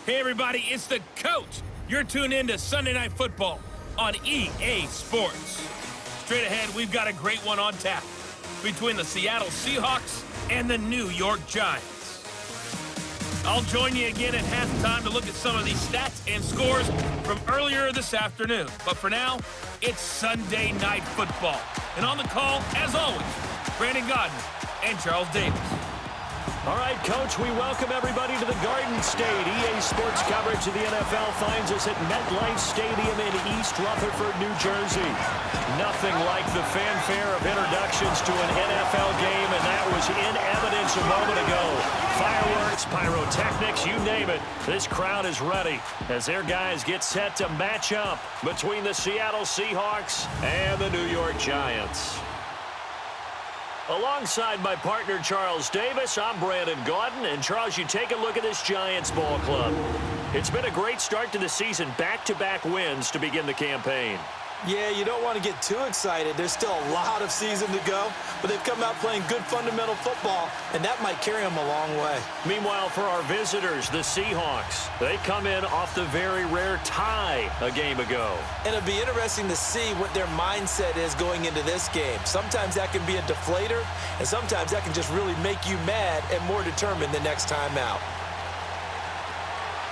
Hey everybody, it's the coach. You're tuned in to Sunday Night Football on EA Sports. Straight ahead, we've got a great one on tap between the Seattle Seahawks and the New York Giants. I'll join you again at halftime to look at some of these stats and scores from earlier this afternoon. But for now, it's Sunday Night Football. And on the call, as always, Brandon Godden and Charles Davis. All right, Coach, we welcome everybody to the Garden State. EA Sports coverage of the NFL finds us at MetLife Stadium in East Rutherford, New Jersey. Nothing like the fanfare of introductions to an NFL game, and that was in evidence a moment ago. Fireworks, pyrotechnics, you name it. This crowd is ready as their guys get set to match up between the Seattle Seahawks and the New York Giants. Alongside my partner, Charles Davis, I'm Brandon Godden. And, Charles, you take a look at this Giants ball club. It's been a great start to the season, back-to-back wins to begin the campaign. Yeah, you don't want to get too excited. There's still a lot of season to go, but they've come out playing good fundamental football, and that might carry them a long way. Meanwhile, for our visitors, the Seahawks, they come in off the very rare tie a game ago. And it'll be interesting to see what their mindset is going into this game. Sometimes that can be a deflator, and sometimes that can just really make you mad and more determined the next time out.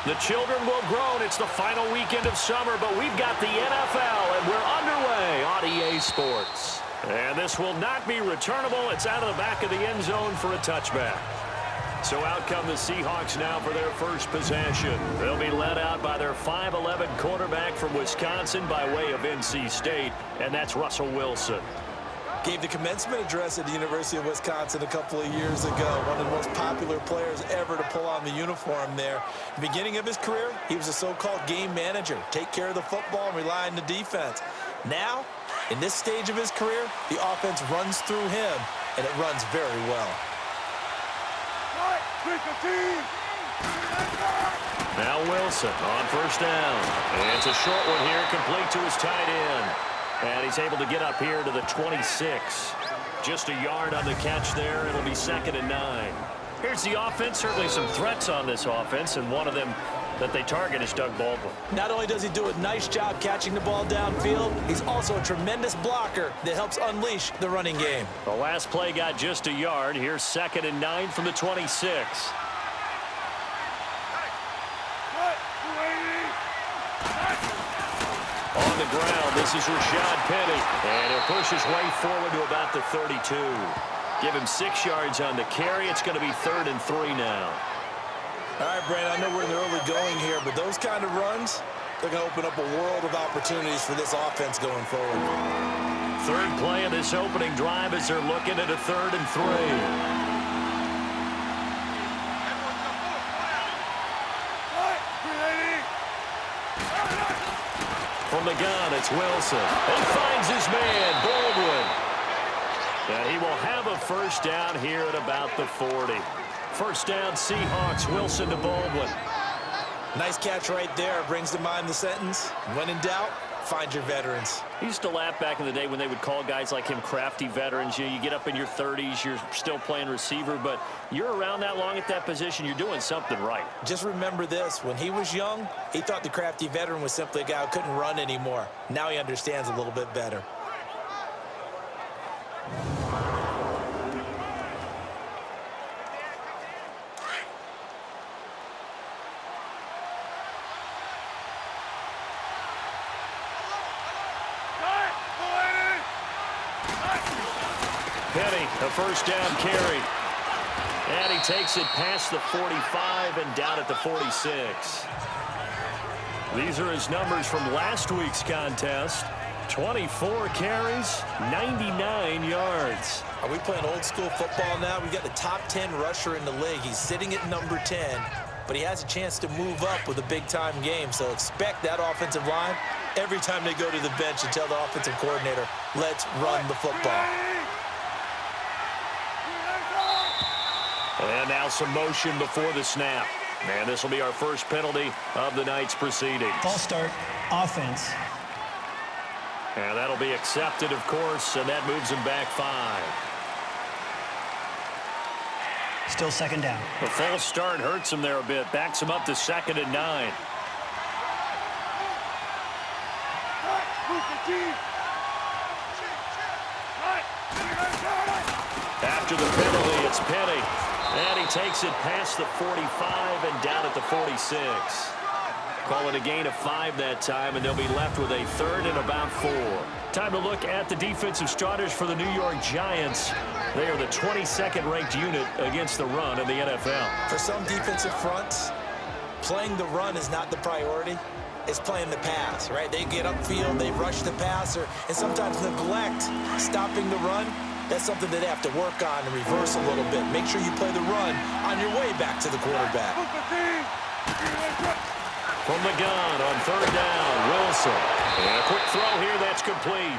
The children will groan. It's the final weekend of summer, but we've got the NFL, and we're underway on EA Sports. And this will not be returnable. It's out of the back of the end zone for a touchback. So out come the Seahawks now for their first possession. They'll be led out by their 5'11" quarterback from Wisconsin by way of NC State, and that's Russell Wilson. Gave the commencement address at the University of Wisconsin a couple of years ago. One of the most popular players ever to pull on the uniform there. The beginning of his career, he was a so-called game manager. Take care of the football and rely on the defense. Now, in this stage of his career, the offense runs through him, and it runs very well. Now Wilson on first down. And it's a short one here, complete to his tight end. And he's able to get up here to the 26. Just a yard on the catch there. It'll be 2nd and 9. Here's the offense. Certainly some threats on this offense, and one of them that they target is Doug Baldwin. Not only does he do a nice job catching the ball downfield, he's also a tremendous blocker that helps unleash the running game. The last play got just a yard. Here's 2nd and 9 from the 26. On the ground, this is Rashad Penny, and he'll push his way forward to about the 32. Give him 6 yards on the carry. It's going to be 3rd and 3 now. All right, Brandon, I know we're in the early going here, but those kind of runs, they're going to open up a world of opportunities for this offense going forward. Third play of this opening drive as they're looking at a 3rd and 3. From the gun, it's Wilson. He finds his man, Baldwin. And he will have a first down here at about the 40. First down, Seahawks. Wilson to Baldwin. Nice catch right there. Brings to mind the sentence, when in doubt, find your veterans. He used to laugh back in the day when they would call guys like him crafty veterans. You get up in your 30s, you're still playing receiver, but you're around that long at that position, you're doing something right. Just remember this. When he was young, he thought the crafty veteran was simply a guy who couldn't run anymore. Now he understands a little bit better. Penny, a first down carry. And he takes it past the 45 and down at the 46. These are his numbers from last week's contest. 24 carries, 99 yards. Are we playing old school football now? We've got the top 10 rusher in the league. He's sitting at number 10, but he has a chance to move up with a big-time game. So expect that offensive line every time they go to the bench and tell the offensive coordinator, let's run the football. And now some motion before the snap. And this will be our first penalty of the night's proceedings. False start, offense. And that'll be accepted, of course, and that moves him back 5. Still second down. The false start hurts him there a bit. Backs him up to 2nd and 9. After the penalty, it's Penny. And he takes it past the 45 and down at the 46. Call it a gain of 5 that time, and they'll be left with a 3rd and about 4. Time to look at the defensive starters for the New York Giants. They are the 22nd ranked unit against the run in the NFL. For some defensive fronts, playing the run is not the priority. It's playing the pass, right? They get upfield, they rush the passer, and sometimes neglect stopping the run. That's something that they have to work on and reverse a little bit. Make sure you play the run on your way back to the quarterback. From the gun on 3rd down, Wilson. And a quick throw here that's complete.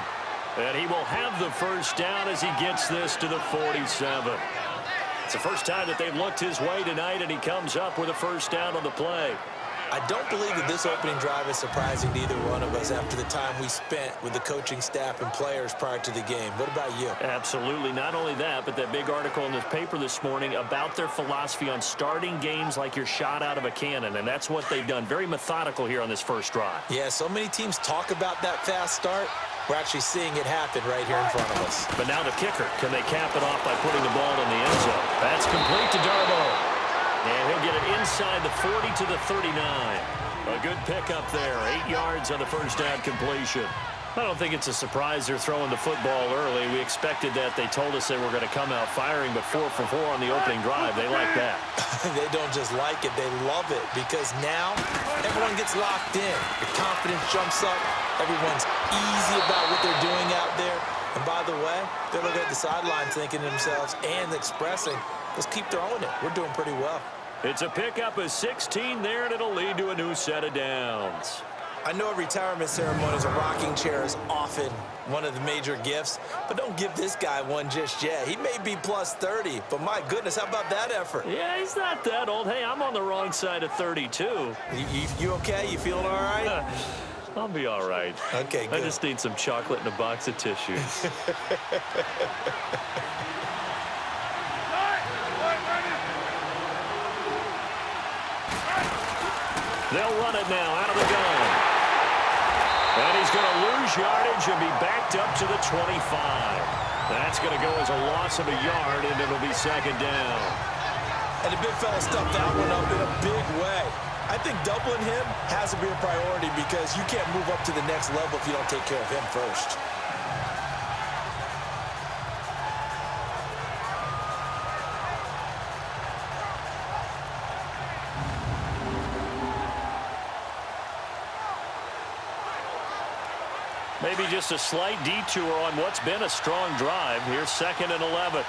And he will have the 1st down as he gets this to the 47. It's the first time that they've looked his way tonight, and he comes up with a 1st down on the play. I don't believe that this opening drive is surprising to either one of us after the time we spent with the coaching staff and players prior to the game. What about you? Absolutely. Not only that, but that big article in the paper this morning about their philosophy on starting games like you're shot out of a cannon, and that's what they've done. Very methodical here on this first drive. Yeah, so many teams talk about that fast start. We're actually seeing it happen right here in front of us. But now the kicker. Can they cap it off by putting the ball in the end zone? That's complete to Darboh. And he'll get it inside the 40 to the 39. A good pickup there. 8 yards on the 1st down completion. I don't think it's a surprise they're throwing the football early. We expected that. They told us they were going to come out firing, but 4 for 4 on the opening drive. They like that. They don't just like it. They love it because now everyone gets locked in. The confidence jumps up. Everyone's easy about what they're doing out there. And by the way, they're looking at the sideline thinking to themselves and expressing, let's keep throwing it. We're doing pretty well. It's a pickup of 16 there, and it'll lead to a new set of downs. I know at retirement ceremonies, a rocking chair is often one of the major gifts, but don't give this guy one just yet. He may be plus 30, but my goodness, how about that effort? Yeah, he's not that old. Hey, I'm on the wrong side of 32. You okay? You feeling all right? I'll be all right. Okay, good. I just need some chocolate and a box of tissues. They'll run it now out of the gun. And he's going to lose yardage and be backed up to the 25. That's going to go as a loss of a yard, and it'll be 2nd down. And the big fella stuffed that one up in a big way. I think doubling him has to be a priority because you can't move up to the next level if you don't take care of him first. Maybe just a slight detour on what's been a strong drive. Here's 2nd and 11.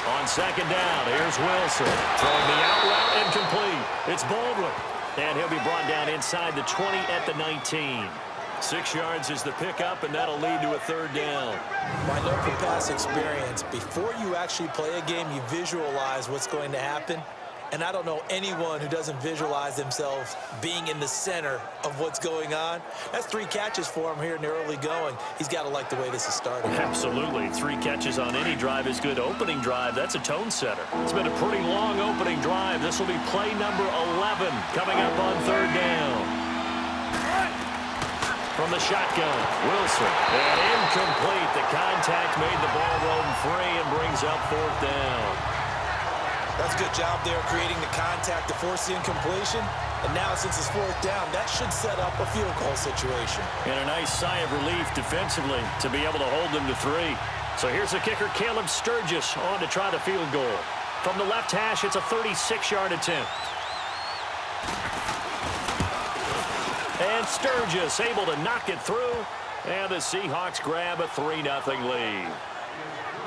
On 2nd down, here's Wilson. Throwing the out route incomplete. It's Baldwin. And he'll be brought down inside the 20 at the 19. 6 yards is the pickup, and that'll lead to a 3rd down. I know from past experience, before you actually play a game, you visualize what's going to happen. And I don't know anyone who doesn't visualize themselves being in the center of what's going on. That's 3 catches for him here in the early going. He's got to like the way this is starting. Absolutely. 3 catches on any drive is good. Opening drive, that's a tone setter. It's been a pretty long opening drive. This will be play number 11 coming up on 3rd down. From the shotgun, Wilson. And incomplete. The contact made the ball roam free and brings up 4th down. That's a good job there creating the contact to force the incompletion. And now since it's 4th down, that should set up a field goal situation. And a nice sigh of relief defensively to be able to hold them to 3. So here's the kicker, Caleb Sturgis, on to try the field goal. From the left hash, it's a 36-yard attempt. And Sturgis able to knock it through. And the Seahawks grab a 3-0 lead.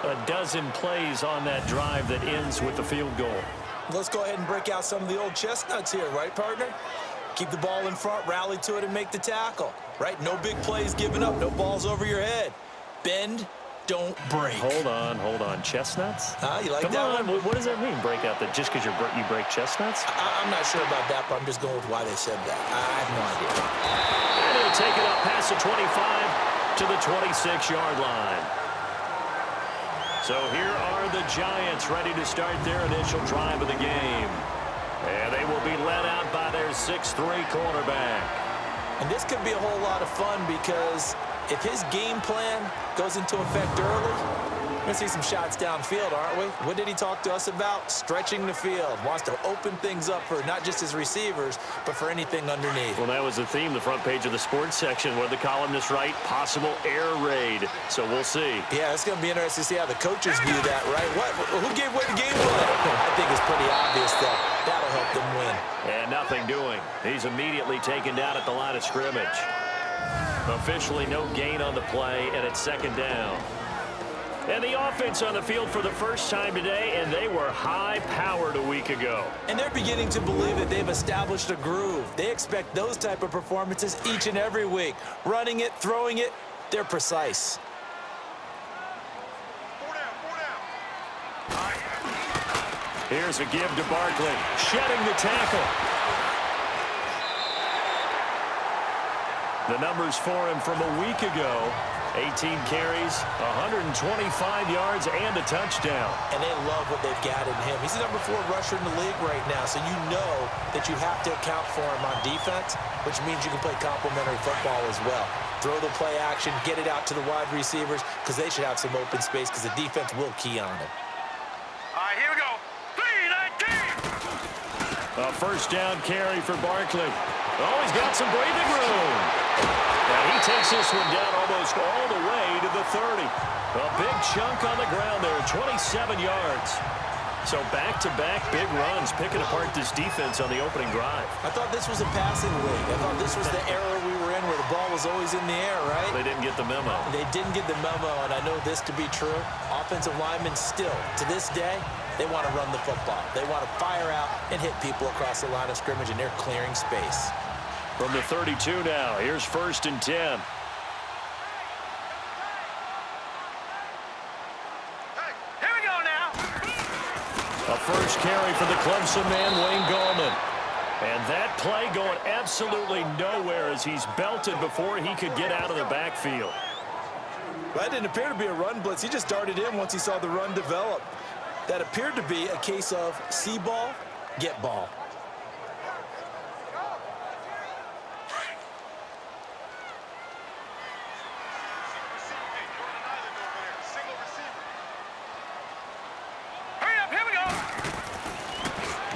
A dozen plays on that drive that ends with the field goal. Let's go ahead and break out some of the old chestnuts here, right, partner? Keep the ball in front, rally to it, and make the tackle, right? No big plays given up, no balls over your head. Bend, don't break. Hold on. Chestnuts? You like Come that on. one? What does that mean, break out? That just because you break chestnuts? I'm not sure about that, but I'm just going with why they said that. I have no idea. And he'll take it up past the 25. to the 26-yard line. So here are the Giants ready to start their initial drive of the game. And they will be led out by their 6'3" quarterback. And this could be a whole lot of fun because if his game plan goes into effect early, we're going to see some shots downfield, aren't we? What did he talk to us about? Stretching the field. Wants to open things up for not just his receivers, but for anything underneath. Well, that was the theme, the front page of the sports section, where the columnists write possible air raid. So we'll see. Yeah, it's going to be interesting to see how the coaches view that, right? Who gave what the game plan? I think it's pretty obvious that that'll help them win. And nothing doing. He's immediately taken down at the line of scrimmage. Officially no gain on the play, and it's second down. And the offense on the field for the first time today, and they were high-powered a week ago. And they're beginning to believe that they've established a groove. They expect those type of performances each and every week. Running it, throwing it, they're precise. Here's a give to Barkley, shedding the tackle. The numbers for him from a week ago. 18 carries, 125 yards, and a touchdown. And they love what they've got in him. He's the number 4 rusher in the league right now, so you know that you have to account for him on defense, which means you can play complementary football as well. Throw the play action, get it out to the wide receivers, because they should have some open space, because the defense will key on him. All right, here we go. 3-19. A first down carry for Barkley. Oh, he's got some breathing room. And he takes this one down almost all the way to the 30. A big chunk on the ground there, 27 yards. So back-to-back big runs, picking apart this defense on the opening drive. I thought this was a passing league. I thought this was the era we were in where the ball was always in the air, right? They didn't get the memo. They didn't get the memo, and I know this to be true. Offensive linemen still, to this day, they want to run the football. They want to fire out and hit people across the line of scrimmage, and they're clearing space. From the 32 now, here's 1st and 10. Hey, here we go now. A first carry for the Clemson man, Wayne Gallman. And that play going absolutely nowhere as he's belted before he could get out of the backfield. Well, that didn't appear to be a run blitz. He just darted in once he saw the run develop. That appeared to be a case of see ball, get ball.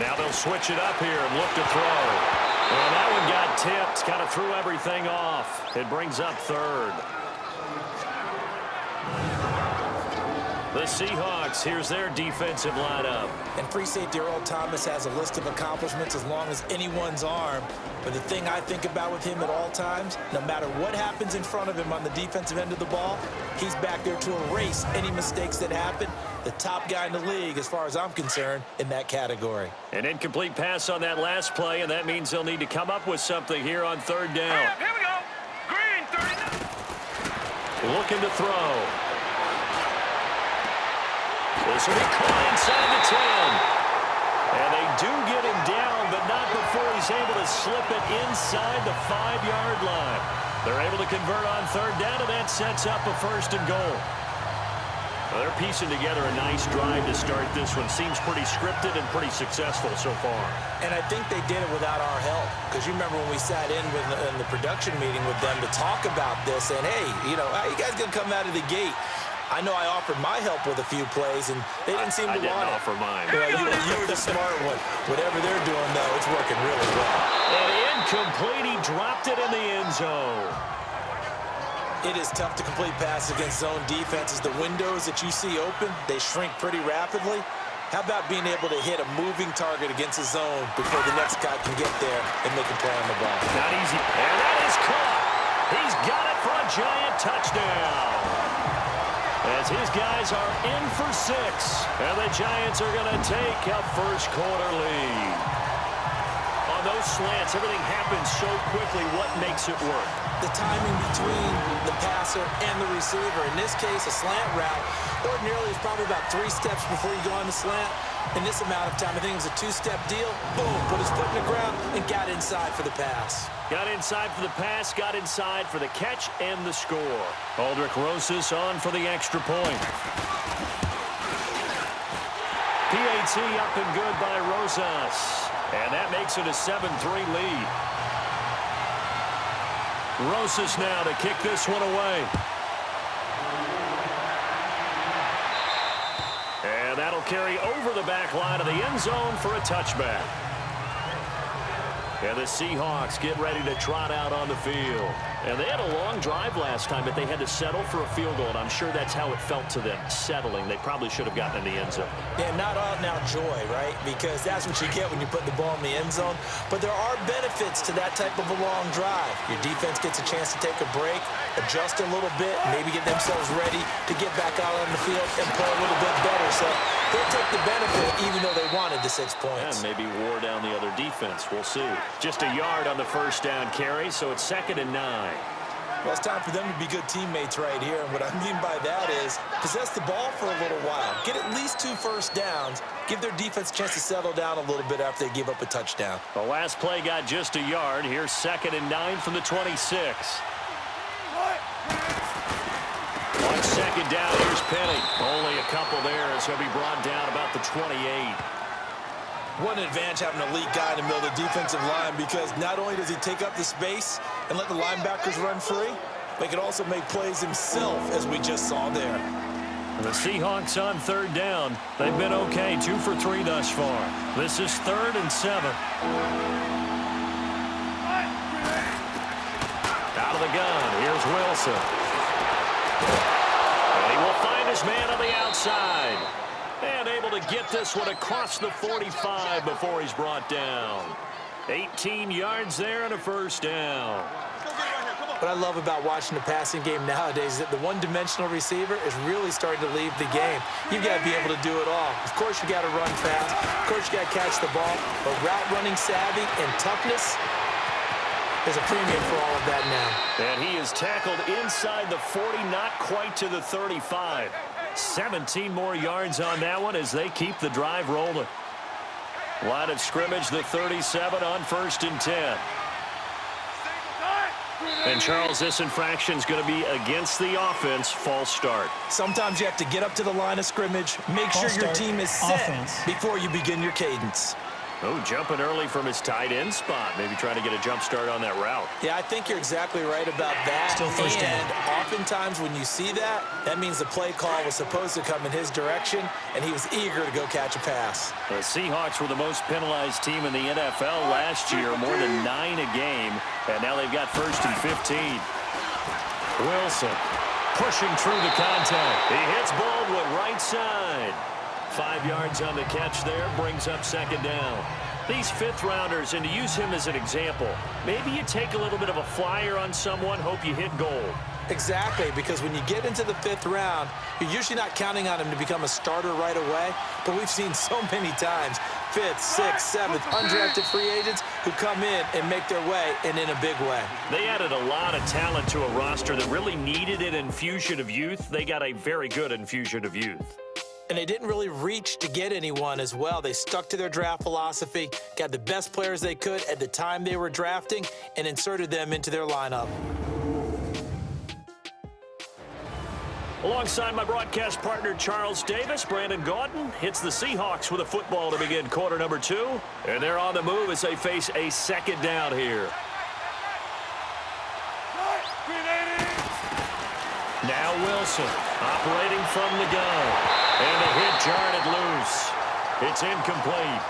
Now they'll switch it up here and look to throw. Well, that one got tipped. Kind of threw everything off. It brings up 3rd. The Seahawks, here's their defensive lineup. And free safety Earl Thomas has a list of accomplishments as long as anyone's arm. But the thing I think about with him at all times, no matter what happens in front of him on the defensive end of the ball, he's back there to erase any mistakes that happen. The top guy in the league, as far as I'm concerned, in that category. An incomplete pass on that last play, and that means they'll need to come up with something here on 3rd down. Hey, here we go. Green, 39. Looking to throw. This will be caught inside the 10. And they do get him down, but not before he's able to slip it inside the 5-yard line. They're able to convert on 3rd down, and that sets up a 1st and goal. Well, they're piecing together a nice drive to start this one. Seems pretty scripted and pretty successful so far. And I think they did it without our help. Because you remember when we sat in the production meeting with them to talk about this, and hey, you know, how you guys going to come out of the gate? I know I offered my help with a few plays, and they didn't seem to want it. I didn't offer mine. Well, you were the smart one. Whatever they're doing, though, it's working really well. And incomplete. He dropped it in the end zone. It is tough to complete passes against zone defenses. The windows that you see open, they shrink pretty rapidly. How about being able to hit a moving target against a zone before the next guy can get there and make a play on the ball? Not easy. And that is caught. He's got it for a giant touchdown. As his guys are in for 6. And the Giants are going to take a first quarter lead. On on those slants, everything happens so quickly. What makes it work? The timing between the passer and the receiver. In this case, a slant route ordinarily is probably about 3 steps before you go on the slant. In this amount of time, I think it was a 2-step deal. Boom, put his foot in the ground and got inside for the pass. Got inside for the pass, got inside for the catch and the score. Aldrich Rosas on for the extra point. PAT up and good by Rosas. And that makes it a 7-3 lead. Rosas now to kick this one away. And that'll carry over the back line of the end zone for a touchback. And the Seahawks get ready to trot out on the field. And they had a long drive last time, but they had to settle for a field goal, and I'm sure that's how it felt to them, settling. They probably should have gotten in the end zone. Yeah, not out now joy, right? Because that's what you get when you put the ball in the end zone. But there are benefits to that type of a long drive. Your defense gets a chance to take a break, adjust a little bit, maybe get themselves ready to get back out on the field and play a little bit better. So they'll take the benefit even though they wanted the 6 points. And maybe wore down the other defense. We'll see. Just a yard on the first down carry, so it's 2nd and 9. Well, it's time for them to be good teammates right here. And what I mean by that is possess the ball for a little while. Get at least 2 first downs. Give their defense a chance to settle down a little bit after they give up a touchdown. The last play got just a yard. Here's 2nd and 9 from the 26. On 2nd down, here's Penny. Only a couple there as he'll be brought down about the 28. What an advantage having an elite guy in the middle of the defensive line, because not only does he take up the space and let the linebackers run free, but he can also make plays himself, as we just saw there. The Seahawks on 3rd down. They've been okay, 2 for 3 thus far. This is 3rd and 7. Out of the gun, here's Wilson. And he will find his man on the outside. And able to get this one across the 45 before he's brought down. 18 yards there and a first down. What I love about watching the passing game nowadays is that the one-dimensional receiver is really starting to leave the game. You've got to be able to do it all. Of course, you got to run fast. Of course, you got to catch the ball. But route running savvy and toughness, there's a premium for all of that now. And he is tackled inside the 40, not quite to the 35. 17 more yards on that one as they keep the drive rolling. Line of scrimmage, the 37 on 1st and 10. And, Charles, this infraction is going to be against the offense. False start. Sometimes you have to get up to the line of scrimmage, make sure your team is set before you begin your cadence. Oh, jumping early from his tight end spot. Maybe trying to get a jump start on that route. Yeah, I think you're exactly right about that. Still first down. And oftentimes when you see that, that means the play call was supposed to come in his direction, and he was eager to go catch a pass. The Seahawks were the most penalized team in the NFL last year, more than 9 a game, and now they've got 1st and 15. Wilson pushing through the contact. He hits Baldwin right side. 5 yards on the catch there, brings up 2nd down. These 5th-rounders, and to use him as an example, maybe you take a little bit of a flyer on someone, hope you hit goal. Exactly, because when you get into the 5th round, you're usually not counting on him to become a starter right away, but we've seen so many times 5th, 6th, 7th, undrafted free agents who come in and make their way, and in a big way. They added a lot of talent to a roster that really needed an infusion of youth. They got a very good infusion of youth. And they didn't really reach to get anyone as well. They stuck to their draft philosophy, got the best players they could at the time they were drafting, and inserted them into their lineup. Alongside my broadcast partner, Charles Davis, Brandon Gaudin hits the Seahawks with a football to begin quarter number 2. And they're on the move as they face a 2nd down here. Now Wilson operating from the gun. And the hit jarred loose. It's incomplete.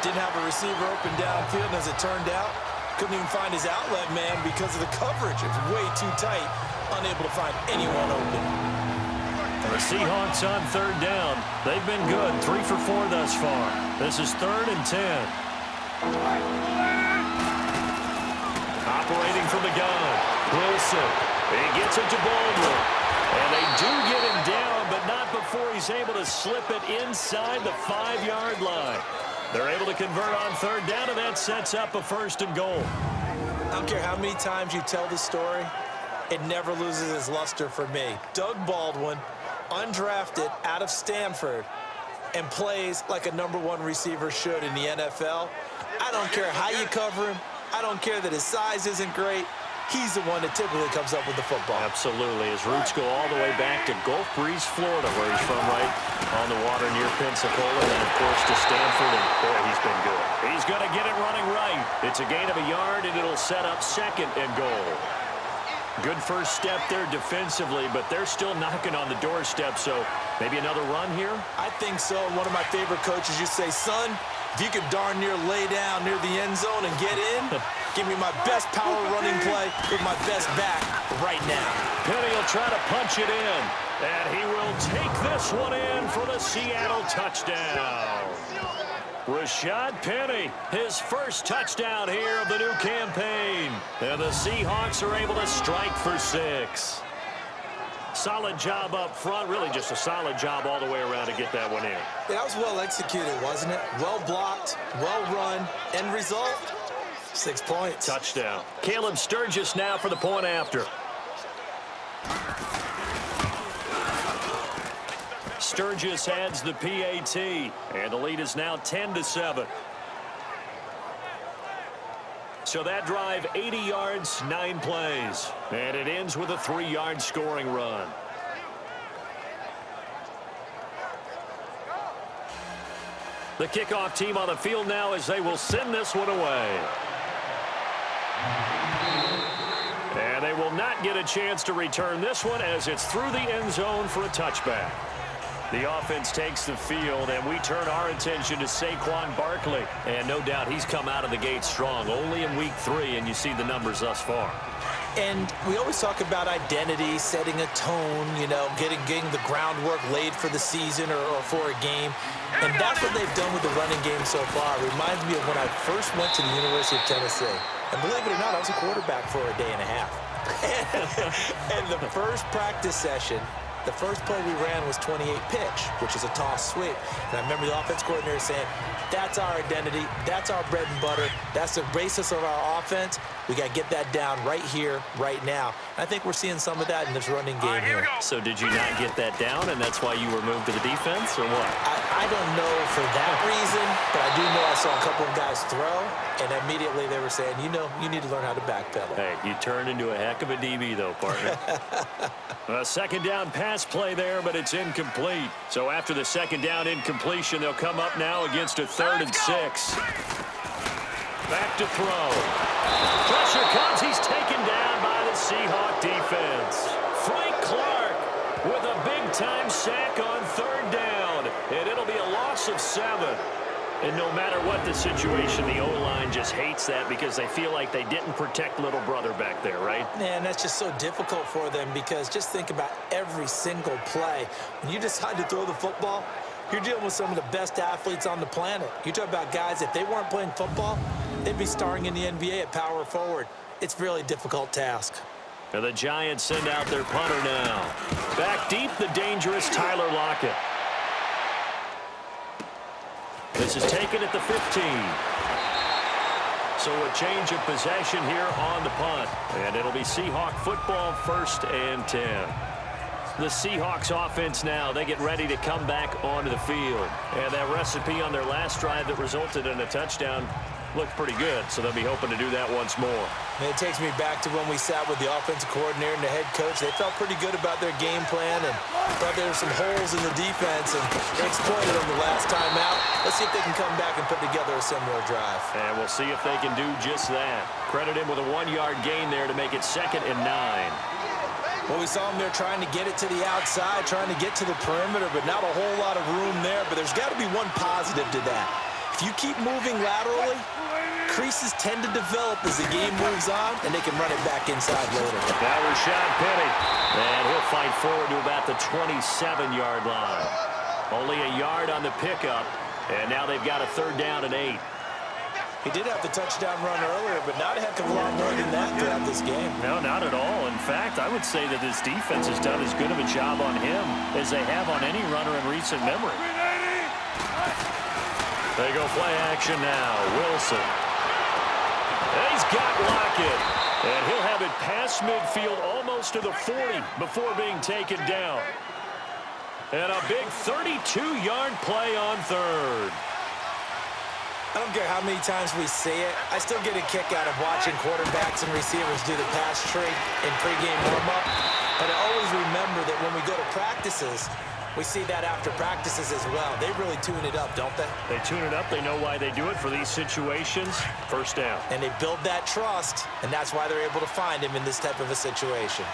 Didn't have a receiver open downfield, and as it turned out, couldn't even find his outlet man because of the coverage. It was way too tight, unable to find anyone open. The Seahawks on 3rd down. They've been good, 3 for 4 thus far. This is 3rd and 10. Operating from the gun. Wilson. He gets it to Baldwin. And they do get him down, but not before he's able to slip it inside the 5-yard line. They're able to convert on third down, and that sets up a 1st and goal. I don't care how many times you tell the story, it never loses its luster for me. Doug Baldwin, undrafted out of Stanford, and plays like a #1 receiver should in the NFL. I don't care how you cover him. I don't care that his size isn't great. He's the one that typically comes up with the football. Absolutely. His roots go all the way back to Gulf Breeze, Florida, where he's from, right on the water near Pensacola, and, of course, to Stanford, and, boy, he's been good. He's going to get it running right. It's a gain of a yard, and it'll set up 2nd and goal. Good first step there defensively, but they're still knocking on the doorstep, so maybe another run here? I think so. One of my favorite coaches used to say, son, if you could darn near lay down near the end zone and get in, give me my best power running play with my best back right now. Penny will try to punch it in, and he will take this one in for the Seattle touchdown. Rashad Penny, his first touchdown here of the new campaign. And the Seahawks are able to strike for 6. Solid job up front, really just a solid job all the way around to get that one in. That was well executed, wasn't it? Well blocked, well run. End result, 6 points. Touchdown. Caleb Sturgis now for the point after. Sturgis adds the PAT, and the lead is now 10-7. So that drive, 80 yards, 9 plays. And it ends with a 3-yard scoring run. The kickoff team on the field now as they will send this one away. And they will not get a chance to return this one as it's through the end zone for a touchback. The offense takes the field, and we turn our attention to Saquon Barkley. And no doubt he's come out of the gate strong, only in week 3, and you see the numbers thus far. And we always talk about identity, setting a tone, you know, getting the groundwork laid for the season or for a game. And that's what they've done with the running game so far. It reminds me of when I first went to the University of Tennessee. And believe it or not, I was a quarterback for a day and a half. And the first practice session, the first play we ran was 28 pitch, which is a toss sweep. And I remember the offense coordinator saying, that's our identity, that's our bread and butter, that's the basis of our offense. We got to get that down right here, right now. And I think we're seeing some of that in this running game here. So did you not get that down, and that's why you were moved to the defense, or what? I don't know for that reason, but I do know I saw a couple of guys throw, and immediately they were saying, you know, you need to learn how to backpedal. Hey, you turned into a heck of a DB, though, partner. A second down pass play there, but it's incomplete. So after the second down incompletion, they'll come up now against a 3rd and 6. Back to throw. Pressure comes. He's taken down by the Seahawk defense. Frank Clark with a big-time sack on 3rd down, and it'll be a loss of 7. And no matter what the situation, the O-line just hates that because they feel like they didn't protect little brother back there, right? Man, that's just so difficult for them because just think about every single play. When you decide to throw the football, you're dealing with some of the best athletes on the planet. You talk about guys, if they weren't playing football, they'd be starring in the NBA at power forward. It's a really difficult task. And the Giants send out their punter now. Back deep, the dangerous Tyler Lockett. This is taken at the 15. So a change of possession here on the punt. And it'll be Seahawk football, 1st and 10. The Seahawks offense now, they get ready to come back onto the field. And that recipe on their last drive that resulted in a touchdown looked pretty good, so they'll be hoping to do that once more. And it takes me back to when we sat with the offensive coordinator and the head coach. They felt pretty good about their game plan and thought there were some holes in the defense, and they exploited them the last time out. Let's see if they can come back and put together a similar drive. And we'll see if they can do just that. Credit him with a 1-yard gain there to make it 2nd and 9. Well, we saw them there trying to get it to the outside, trying to get to the perimeter, but not a whole lot of room there. But there's got to be one positive to that. If you keep moving laterally, creases tend to develop as the game moves on, and they can run it back inside later. That was Rashad Penny. And he'll fight forward to about the 27-yard line. Only a yard on the pickup, and now they've got a 3rd down and 8. He did have the touchdown run earlier, but not a heck of a lot more than that throughout this game. No, not at all. In fact, I would say that this defense has done as good of a job on him as they have on any runner in recent memory. They go play action now. Wilson. He's got Lockett. And he'll have it past midfield almost to the 40 before being taken down. And a big 32-yard play on third. I don't care how many times we see it. I still get a kick out of watching quarterbacks and receivers do the pass tree in pregame warm-up. But I always remember that when we go to practices, we see that after practices as well. They really tune it up, don't they? They tune it up. They know why they do it for these situations. First down. And they build that trust, and that's why they're able to find him in this type of a situation.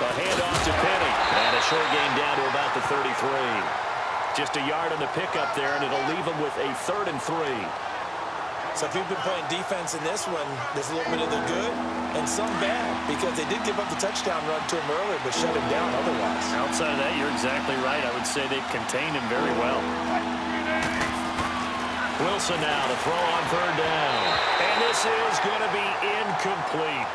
A handoff to Penny. And a short gain down to about the 33. Just a yard on the pickup there, and it'll leave them with a 3rd and 3. So if you've been playing defense in this one, there's a little bit of the good and some bad, because they did give up the touchdown run to him earlier, but shut him down otherwise. Outside of that, you're exactly right. I would say they've contained him very well. Wilson now to throw on 3rd down. And this is going to be incomplete.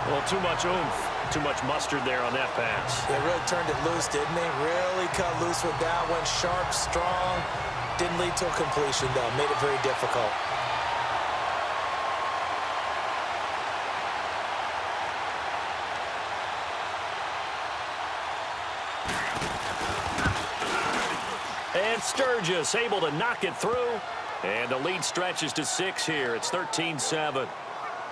Well, too much oomph, too much mustard there on that pass. They really turned it loose, didn't they? Really cut loose with that one. Sharp, strong. Didn't lead to a completion, though. Made it very difficult. And Sturgis able to knock it through. And the lead stretches to 6 here. It's 13-7.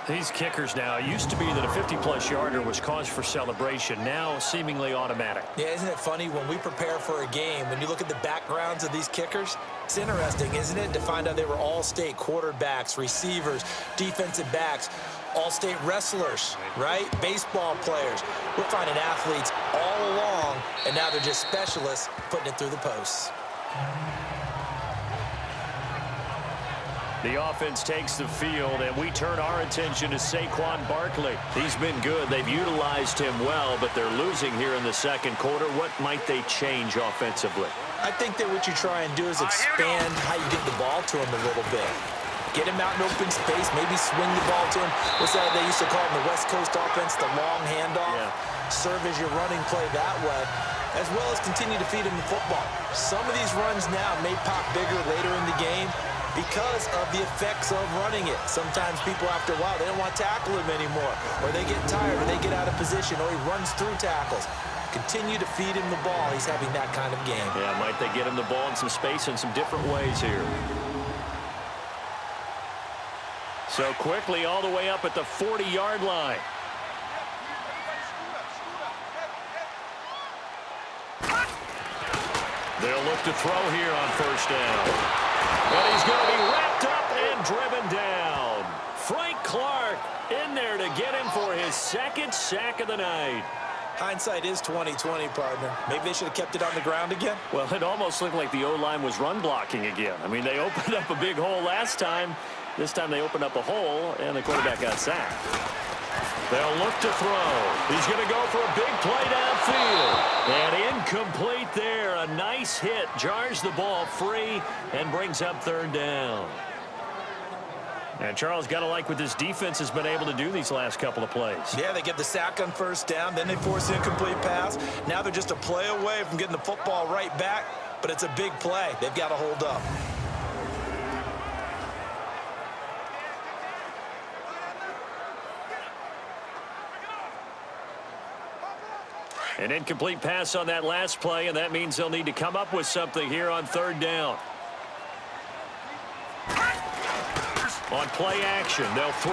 These kickers now, it used to be that a 50-plus yarder was cause for celebration. Now seemingly automatic. Yeah, isn't it funny when we prepare for a game, when you look at the backgrounds of these kickers, it's interesting, isn't it, to find out they were all-state quarterbacks, receivers, defensive backs, all-state wrestlers, right? Baseball players. We're finding athletes all along, and now they're just specialists putting it through the posts. The offense takes the field, and we turn our attention to Saquon Barkley. He's been good. They've utilized him well, but they're losing here in the second quarter. What might they change offensively? I think that what you try and do is expand how you get the ball to him a little bit. Get him out in open space, maybe swing the ball to him. What's that they used to call in the West Coast offense, the long handoff? Yeah. Serve as your running play that way, as well as continue to feed him the football. Some of these runs now may pop bigger later in the game because of the effects of running it. Sometimes people, after a while, they don't want to tackle him anymore, or they get tired, or they get out of position, or he runs through tackles. Continue to feed him the ball. He's having that kind of game. Yeah, might they get him the ball in some space in some different ways here. So quickly all the way up at the 40-yard line. They'll look to throw here on first down. But he's going to be wrapped up and driven down. Frank Clark in there to get him for his 2nd sack of the night. Hindsight is 20/20, partner. Maybe they should have kept it on the ground again. Well, it almost looked like the O-line was run blocking again. I mean, they opened up a big hole last time. This time they opened up a hole, and the quarterback got sacked. They'll look to throw. He's going to go for a big play downfield. And incomplete there. A nice hit. Jars the ball free and brings up 3rd down. And Charles, got to like what this defense has been able to do these last couple of plays. Yeah, they get the sack on first down. Then they force an incomplete pass. Now they're just a play away from getting the football right back. But it's a big play. They've got to hold up. An incomplete pass on that last play, and that means they'll need to come up with something here on 3rd down. On play action, they'll throw.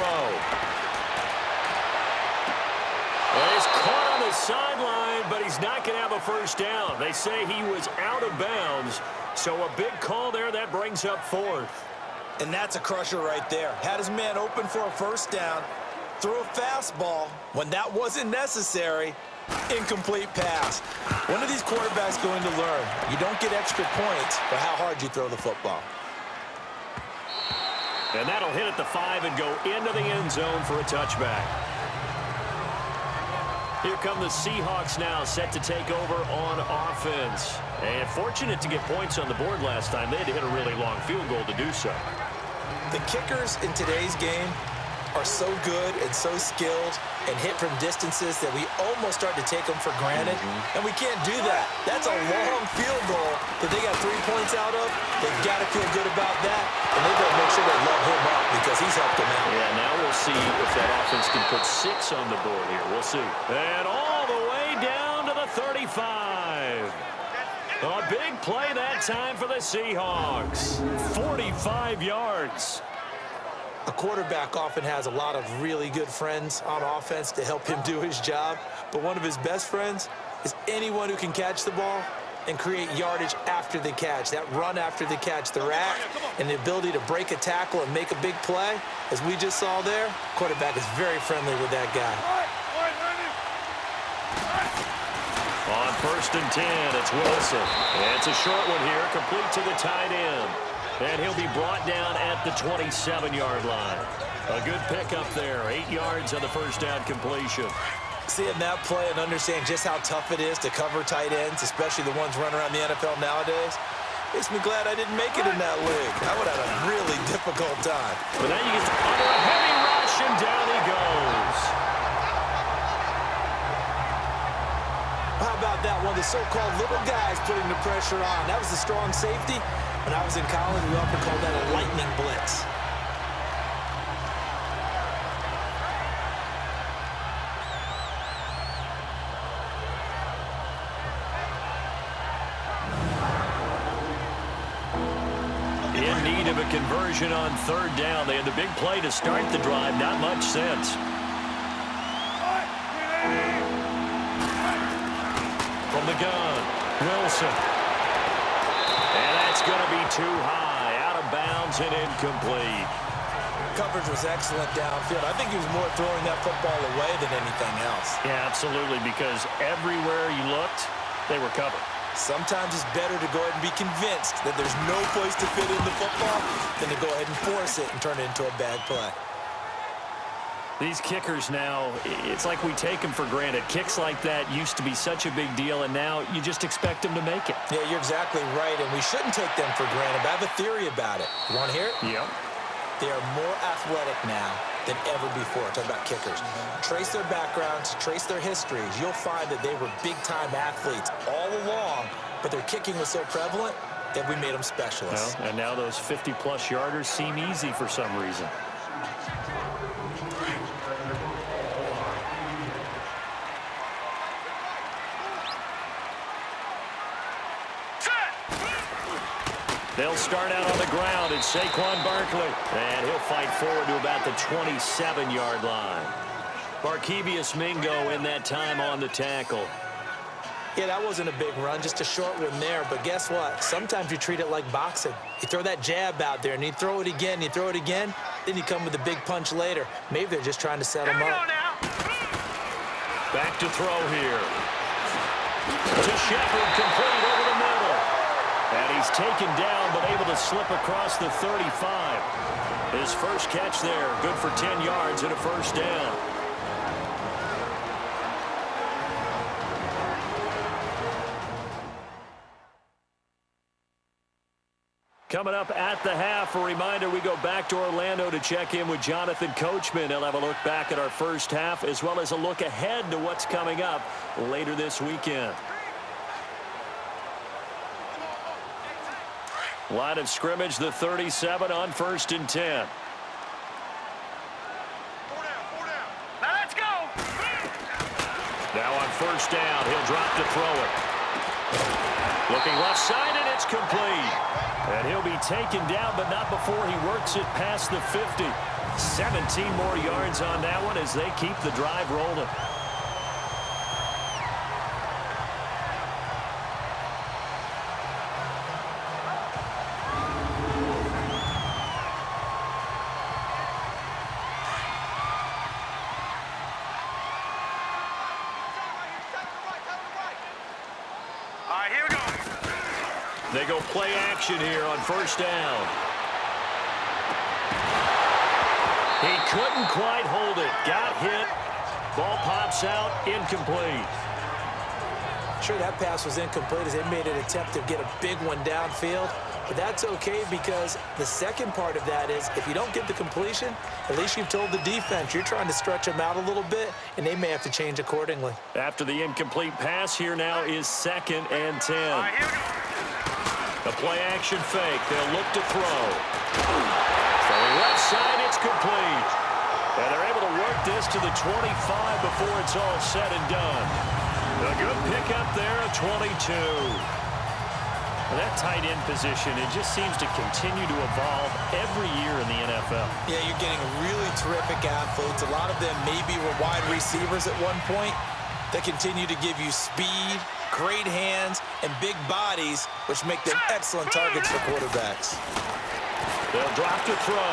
Well, he's caught on the sideline, but he's not going to have a first down. They say he was out of bounds, so a big call there. That brings up 4th. And that's a crusher right there. Had his man open for a first down, threw a fastball when that wasn't necessary. Incomplete pass. When are these quarterbacks going to learn? You don't get extra points for how hard you throw the football. And that'll hit at the 5 and go into the end zone for a touchback. Here come the Seahawks now, set to take over on offense. And fortunate to get points on the board last time. They had to hit a really long field goal to do so. The kickers in today's game are so good and so skilled and hit from distances that we almost start to take them for granted, and we can't do that. That's a long field goal that they got 3 points out of. They've got to feel good about that, and they've got to make sure they love him up because he's helped them out. Yeah, now we'll see if that offense can put 6 on the board here. We'll see. And all the way down to the 35. A big play that time for the Seahawks. 45 yards. A quarterback often has a lot of really good friends on offense to help him do his job, but one of his best friends is anyone who can catch the ball and create yardage after the catch. That run after the catch, the rack, and the ability to break a tackle and make a big play, as we just saw there, quarterback is very friendly with that guy. On 1st and 10, it's Wilson. It's a short one here, complete to the tight end. And he'll be brought down at the 27-yard line. A good pickup there, 8 yards on the first down completion. Seeing that play and understand just how tough it is to cover tight ends, especially the ones running around the NFL nowadays, makes me glad I didn't make it in that league. I would have had a really difficult time. But now you get under a heavy rush, and down he goes. How about that one? The so-called little guys putting the pressure on. That was the strong safety. When I was in college, we often called that a lightning blitz. In need of a conversion on 3rd down. They had the big play to start the drive. Not much sense. From the gun, Wilson. And that's going to be too high. Out of bounds and incomplete. Coverage was excellent downfield. I think he was more throwing that football away than anything else. Yeah, absolutely, because everywhere you looked, they were covered. Sometimes it's better to go ahead and be convinced that there's no place to fit in the football than to go ahead and force it and turn it into a bad play. These kickers now, it's like we take them for granted. Kicks like that used to be such a big deal, and now you just expect them to make it. Yeah, you're exactly right, and we shouldn't take them for granted. But I have a theory about it. You want to hear it? Yep. They are more athletic now than ever before. Talk about kickers. Trace their backgrounds, trace their histories. You'll find that they were big-time athletes all along, but their kicking was so prevalent that we made them specialists. Well, and now those 50-plus yarders seem easy for some reason. They'll start out on the ground. It's Saquon Barkley. And he'll fight forward to about the 27-yard line. Barkevius Mingo in that time on the tackle. Yeah, that wasn't a big run, just a short one there. But guess what? Sometimes you treat it like boxing. You throw that jab out there, and you throw it again, you throw it again, then you come with a big punch later. Maybe they're just trying to set him up. Back to throw here. To Shepard, complete over the middle. And he's taken down, but able to slip across the 35. His first catch there, good for 10 yards and a first down. Coming up at the half, a reminder, we go back to Orlando to check in with Jonathan Coachman. He'll have a look back at our first half, as well as a look ahead to what's coming up later this weekend. Line of scrimmage, the 37 on 1st and 10. Now let's go. Now on 1st down, he'll drop to throw it. Looking left side, and it's complete. And he'll be taken down, but not before he works it past the 50. 17 more yards on that one as they keep the drive rolling. All right, here we go. They go play action here on 1st down. He couldn't quite hold it. Got hit. Ball pops out. Incomplete. Sure, that pass was incomplete as they made an attempt to get a big one downfield, But that's okay, because the second part of that is if you don't get the completion, at least you've told the defense you're trying to stretch them out a little bit, and they may have to change accordingly. After the incomplete pass, here now is 2nd and 10. A play-action fake. They'll look to throw. Throwing left side, it's complete. And they're able to work this to the 25 before it's all said and done. A good pickup there, a 22. That tight end position, it just seems to continue to evolve every year in the NFL. Yeah, you're getting really terrific athletes. A lot of them maybe were wide receivers at one point. They continue to give you speed, great hands, and big bodies, which make them excellent targets for quarterbacks. They'll drop to throw.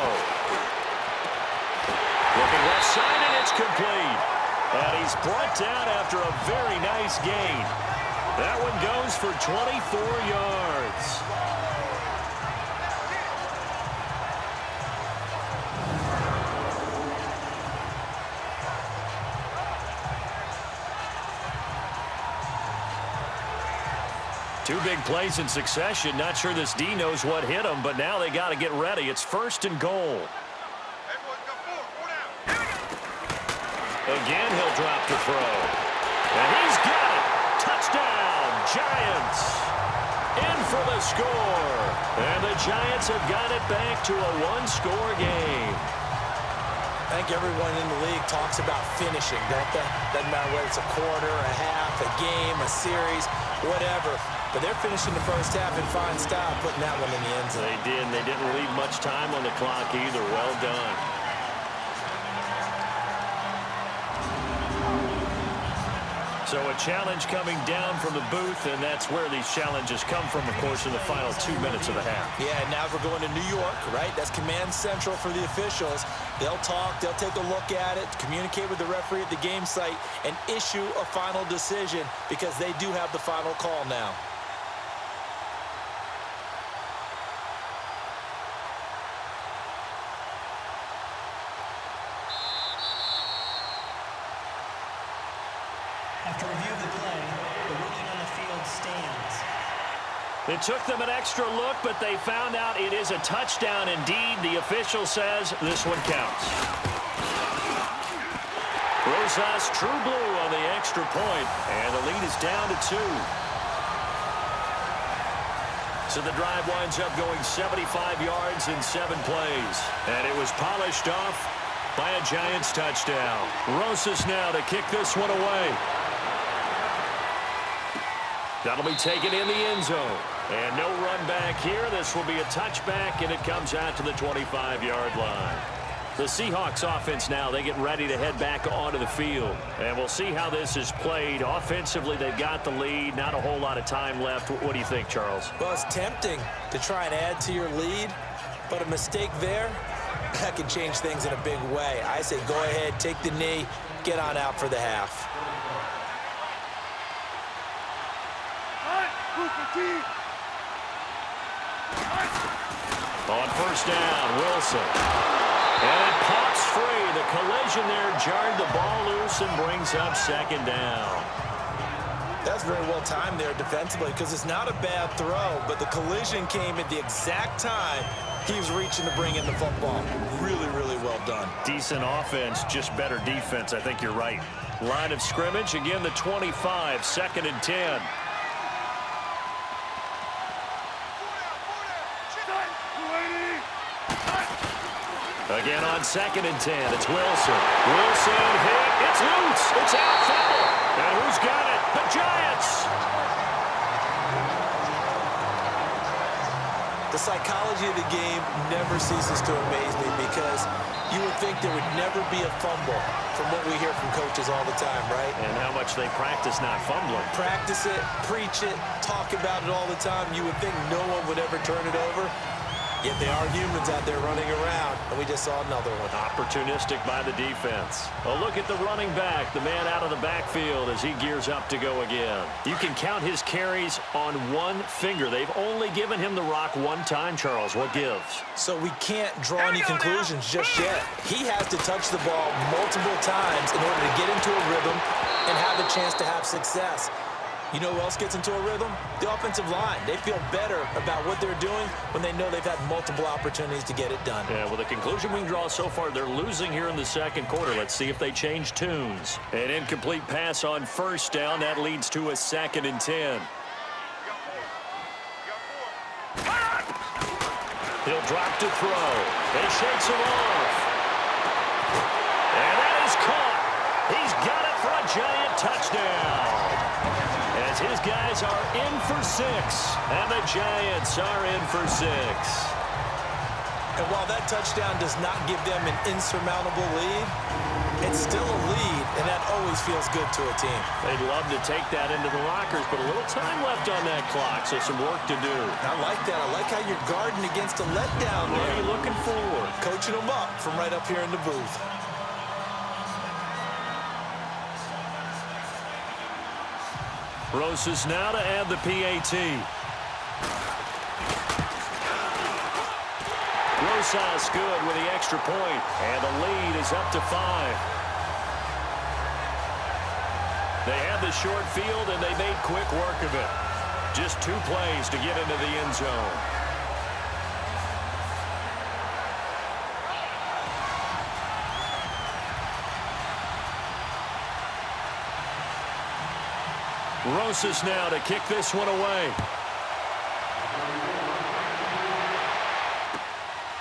Looking left side, and it's complete. And he's brought down after a very nice gain. That one goes for 24 yards. Two big plays in succession. Not sure this D knows what hit him, but now they got to get ready. It's 1st and goal. Again, he'll drop to throw. And he's got it. Touchdown, Giants. In for the score. And the Giants have got it back to a one-score game. I think everyone in the league talks about finishing, don't they? Doesn't matter whether it's a quarter, a half, a game, a series, whatever. But they're finishing the first half in fine style, putting that one in the end zone. They did, and they didn't leave much time on the clock either. Well done. So a challenge coming down from the booth, and that's where these challenges come from, of course, in the final 2 minutes of the half. Yeah, now we're going to New York, right? That's command central for the officials. They'll talk, they'll take a look at it, communicate with the referee at the game site, and issue a final decision, because they do have the final call now. After review of the play, the ruling on the field stands. It took them an extra look, but they found out it is a touchdown indeed. The official says this one counts. Rosas true blue on the extra point, and the lead is down to 2. So the drive winds up going 75 yards in 7 plays, and it was polished off by a Giants touchdown. Rosas now to kick this one away. That'll be taken in the end zone. And no run back here. This will be a touchback, and it comes out to the 25-yard line. The Seahawks offense now, they get ready to head back onto the field. And we'll see how this is played. Offensively, they've got the lead. Not a whole lot of time left. What do you think, Charles? Well, it's tempting to try and add to your lead, but a mistake there, that can change things in a big way. I say go ahead, take the knee, get on out for the half. On first down, Wilson. And it pops free. The collision there jarred the ball loose and brings up 2nd down. That's very well timed there defensively, because it's not a bad throw, but the collision came at the exact time he was reaching to bring in the football. Really, really well done. Decent offense, just better defense. I think you're right. Line of scrimmage, again the 25, 2nd and 10. Again on 2nd and 10, it's Wilson. Wilson hit, it's loose, it's out, fumble. And who's got it? The Giants. The psychology of the game never ceases to amaze me, because you would think there would never be a fumble from what we hear from coaches all the time, right? And how much they practice not fumbling. Practice it, preach it, talk about it all the time. You would think no one would ever turn it over. Yet they are humans out there running around, and we just saw another one. Opportunistic by the defense. A look at the running back, the man out of the backfield as he gears up to go again. You can count his carries on one finger. They've only given him the rock one time, Charles. What gives? So we can't draw any conclusions just yet. He has to touch the ball multiple times in order to get into a rhythm and have a chance to have success. You know who else gets into a rhythm? The offensive line. They feel better about what they're doing when they know they've had multiple opportunities to get it done. Yeah, well, the conclusion we can draw so far, they're losing here in the second quarter. Let's see if they change tunes. An incomplete pass on first down. That leads to a 2nd and 10. He'll drop to throw. He shakes it off. And that is caught. He's got it for a giant touchdown. As his guys are in for 6. And the Giants are in for 6. And while that touchdown does not give them an insurmountable lead, it's still a lead, and that always feels good to a team. They'd love to take that into the lockers, but a little time left on that clock, so some work to do. I like that. I like how you're guarding against a letdown What there. are you looking for? Coaching them up from right up here in the booth. Roses now to add the PAT. Rosas good with the extra point, and the lead is up to 5. They had the short field, and they made quick work of it. Just 2 plays to get into the end zone. Rosas now to kick this one away.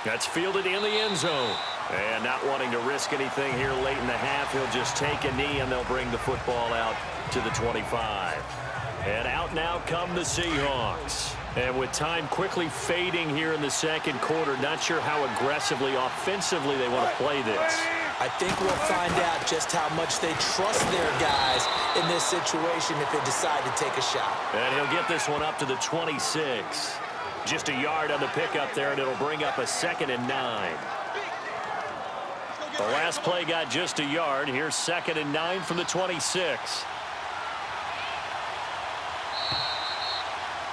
That's fielded in the end zone. And not wanting to risk anything here late in the half, he'll just take a knee, and they'll bring the football out to the 25. And out now come the Seahawks. And with time quickly fading here in the second quarter, not sure how aggressively, offensively they want to play this. I think we'll find out just how much they trust their guys in this situation if they decide to take a shot. And he'll get this one up to the 26. Just a yard on the pickup there, and it'll bring up a 2nd and 9. The last play got just a yard. Here's 2nd and 9 from the 26.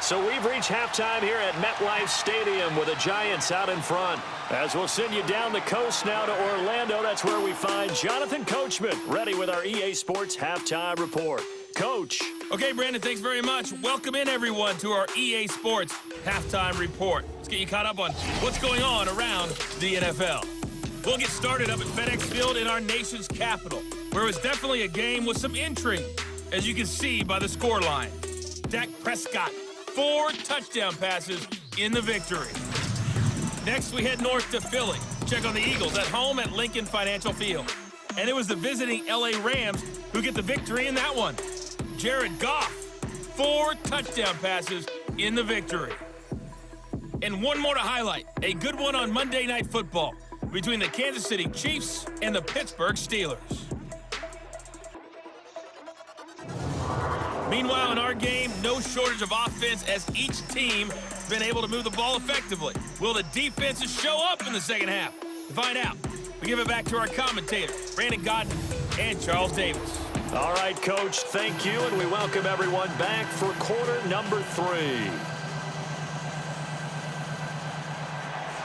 So we've reached halftime here at MetLife Stadium with the Giants out in front. As we'll send you down the coast now to Orlando, that's where we find Jonathan Coachman ready with our EA Sports Halftime Report. Coach. Okay, Brandon, thanks very much. Welcome in, everyone, to our EA Sports Halftime Report. Let's get you caught up on what's going on around the NFL. We'll get started up at FedEx Field in our nation's capital, where it was definitely a game with some intrigue, as you can see by the scoreline. Dak Prescott, 4 touchdown passes in the victory. Next, we head north to Philly. Check on the Eagles at home at Lincoln Financial Field. And it was the visiting LA Rams who get the victory in that one. Jared Goff, 4 touchdown passes in the victory. And one more to highlight, a good one on Monday Night Football between the Kansas City Chiefs and the Pittsburgh Steelers. Meanwhile, in our game, no shortage of offense as each team has been able to move the ball effectively. Will the defenses show up in the second half? To find out, we give it back to our commentators, Brandon Godden and Charles Davis. All right, Coach, thank you, and we welcome everyone back for quarter number 3.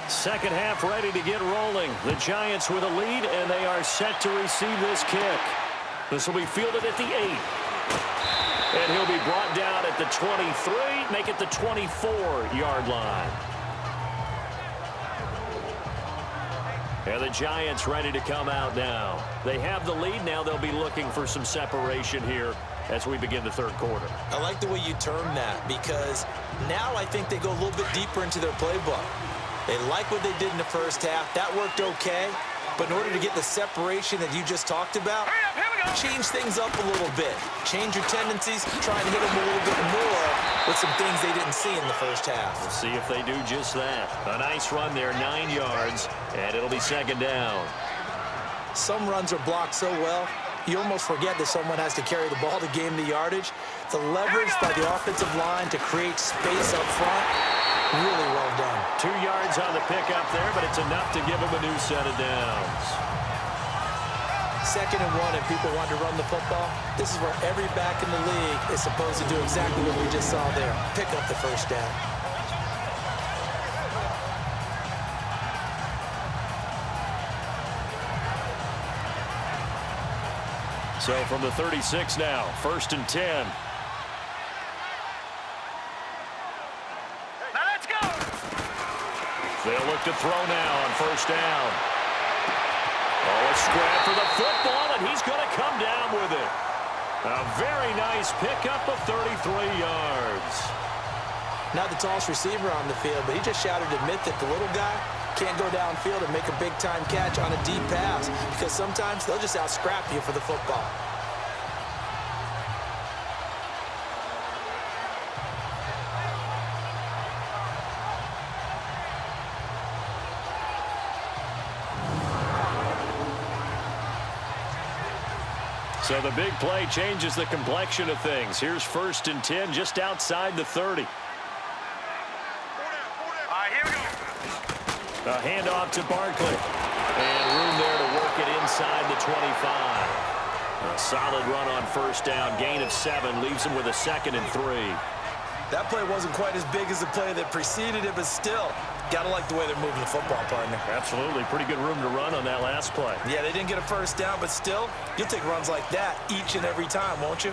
Second half ready to get rolling. The Giants with a lead, and they are set to receive this kick. This will be fielded at the 8. And he'll be brought down at the 23, make it the 24-yard line. And the Giants ready to come out now. They have the lead. Now they'll be looking for some separation here as we begin the third quarter. I like the way you term that, because now I think they go a little bit deeper into their playbook. They like what they did in the first half. That worked okay. But in order to get the separation that you just talked about, change things up a little bit. Change your tendencies, try and hit them a little bit more with some things they didn't see in the first half. We'll see if they do just that. A nice run there, 9 yards, and it'll be second down. Some runs are blocked so well, you almost forget that someone has to carry the ball to gain the yardage. The leverage by the offensive line to create space up front, really well done. 2 yards on the pickup there, but it's enough to give them a new set of downs. 2nd and 1, and people want to run the football. This is where every back in the league is supposed to do exactly what we just saw there. Pick up the first down. So from the 36 now, 1st and 10. look to throw now on first down. Oh, a scrap for the football, and he's going to come down with it. A very nice pickup of 33 yards. Not the tallest receiver on the field, but he just shouted to admit that the little guy can't go downfield and make a big-time catch on a deep pass because sometimes they'll just out-scrap you for the football. So the big play changes the complexion of things. Here's 1st and 10 just outside the 30. Here we go. A handoff to Barkley. And room there to work it inside the 25. A solid run on first down. Gain of 7 leaves him with a 2nd and 3. That play wasn't quite as big as the play that preceded it, but still, got to like the way they're moving the football, partner. Absolutely. Pretty good room to run on that last play. Yeah, they didn't get a first down, but still, you'll take runs like that each and every time, won't you?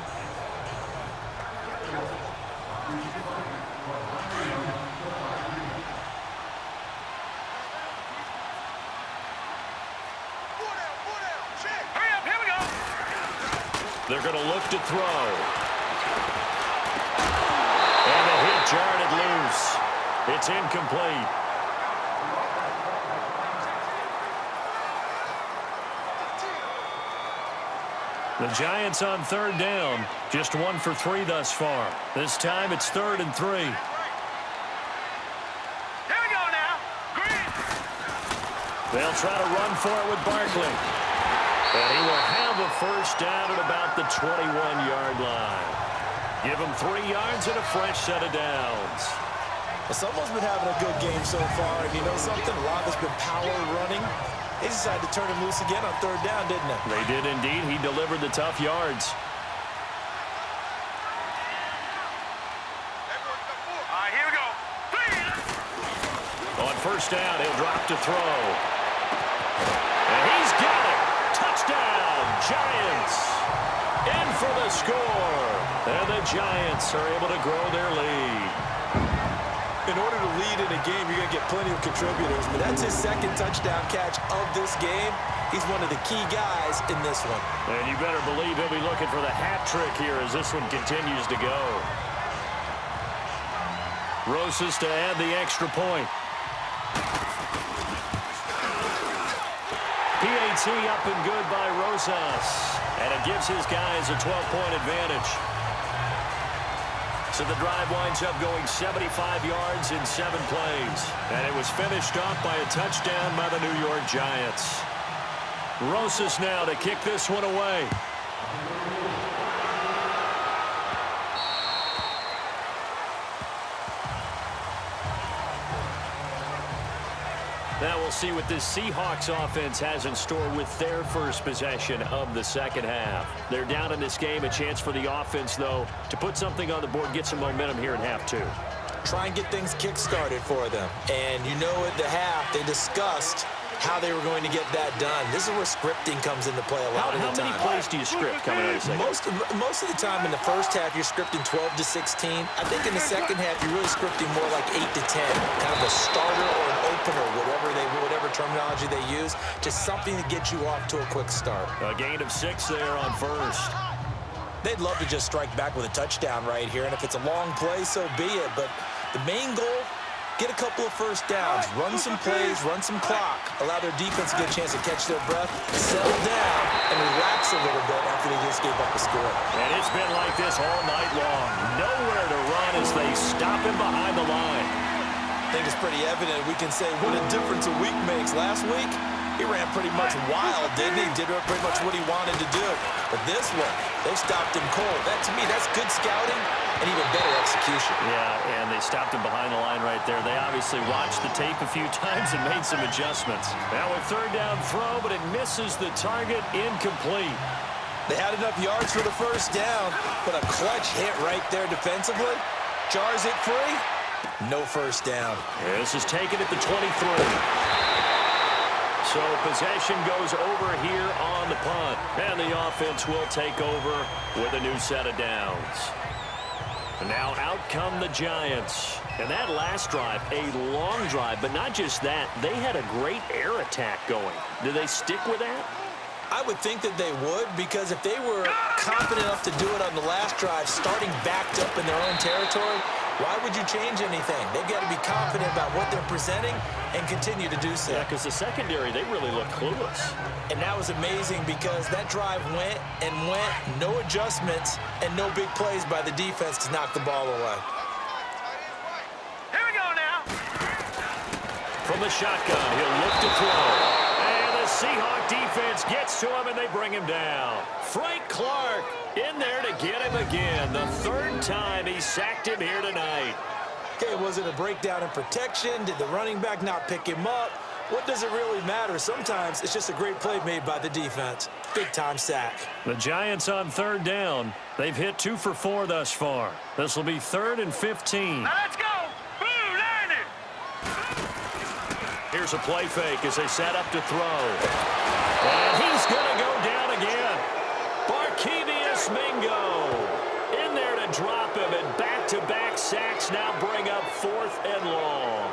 Hurry up, here we go. They're going to look to throw. And a hit jarred it loose. It's incomplete. The Giants on 3rd down. Just 1 for 3 thus far. This time it's 3rd and 3. Here we go now. Green. They'll try to run for it with Barkley. And he will have a first down at about the 21-yard line. Give him 3 yards and a fresh set of downs. Well, someone's been having a good game so far, and you know something? A lot has been power running. They decided to turn him loose again on 3rd down, didn't they? They did indeed. He delivered the tough yards. Here we go. On first down, he'll drop to throw. And he's got it. Touchdown, Giants. In for the score. And the Giants are able to grow their lead. In order to lead in a game, you're going to get plenty of contributors, but that's his 2nd touchdown catch of this game. He's one of the key guys in this one. And you better believe he'll be looking for the hat trick here as this one continues to go. Rosas to add the extra point. PAT up and good by Rosas. And it gives his guys a 12-point advantage. So the drive winds up going 75 yards in 7 plays. And it was finished off by a touchdown by the New York Giants. Rosas now to kick this one away. Now we'll see what this Seahawks offense has in store with their first possession of the 2nd half. They're down in this game. A chance for the offense, though, to put something on the board, get some momentum here in half 2. Try and get things kick-started for them. And you know at the half, they discussed how they were going to get that done. This is where scripting comes into play a lot of the time. How many plays do you script coming out of the second? Most of the time in the first half, you're scripting 12 to 16. I think in the second half, you're really scripting more like 8 to 10, kind of a starter or an opener, whatever terminology they use, just something to get you off to a quick start. A gain of 6 there on first. They'd love to just strike back with a touchdown right here, and if it's a long play, so be it. But the main goal, get a couple of first downs, run some plays, run some clock, allow their defense to get a chance to catch their breath, settle down, and relax a little bit after they just gave up a score. And it's been like this all night long. Nowhere to run as they stop him behind the line. I think it's pretty evident. We can say what a difference a week makes. Last week, he ran pretty much wild, didn't he? Did pretty much what he wanted to do. But this one, they stopped him cold. That, to me, that's good scouting and even better execution. Yeah, and they stopped him behind the line right there. They obviously watched the tape a few times and made some adjustments. Now a 3rd down throw, but it misses the target, incomplete. They had enough yards for the first down, but a clutch hit right there defensively. Jars it free. No first down. This is taken at the 23. So possession goes over here on the punt. And the offense will take over with a new set of downs. And now out come the Giants. And that last drive, a long drive, but not just that. They had a great air attack going. Do they stick with that? I would think that they would, because if they were confident enough to do it on the last drive, starting backed up in their own territory, why would you change anything? They've got to be confident about what they're presenting and continue to do so. Yeah, because the secondary, they really look clueless. And that was amazing because that drive went and went, no adjustments, and no big plays by the defense to knock the ball away. Here we go now. From the shotgun, he'll look to throw. And the Seahawk defense gets to him, and they bring him down. Frank Clark in there to get him again. The third time he sacked him here tonight. Okay, was it a breakdown in protection? Did the running back not pick him up? What does it really matter? Sometimes it's just a great play made by the defense. Big-time sack. The Giants on third down. They've hit 2 for 4 thus far. This will be 3rd and 15. Now let's go. Boo, learn it. Here's a play fake as they set up to throw. And he's going to go down again. Barkevious Mingo in there to drop him, and back-to-back sacks now bring up 4th and long.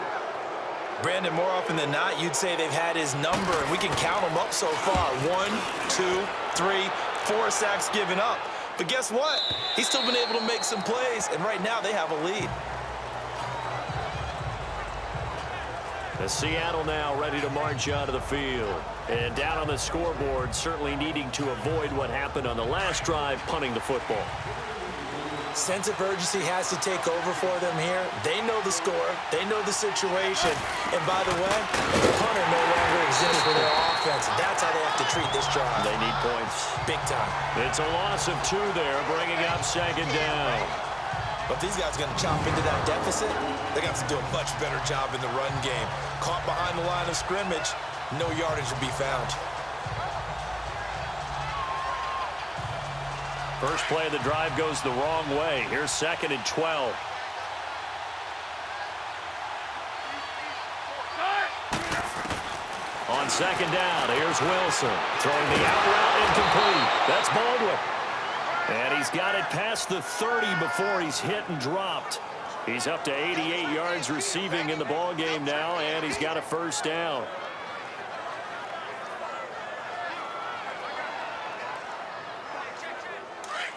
Brandon, more often than not, you'd say they've had his number, and we can count them up so far. 1, 2, 3, 4 sacks given up. But guess what? He's still been able to make some plays, and right now they have a lead. The Seattle now ready to march out of the field. And down on the scoreboard, certainly needing to avoid what happened on the last drive, punting the football. Sense of urgency has to take over for them here. They know the score. They know the situation. And by the way, the punter no longer exists for their offense. That's how they have to treat this drive. They need points. Big time. It's a loss of 2 there, bringing up 2nd down. But these guys are going to chop into that deficit. They got to do a much better job in the run game. Caught behind the line of scrimmage, no yardage to be found. First play of the drive goes the wrong way. Here's 2nd and 12. On 2nd down, here's Wilson. Throwing the out route incomplete. That's Baldwin. And he's got it past the 30 before he's hit and dropped. He's up to 88 yards receiving in the ball game now, and he's got a 1st down.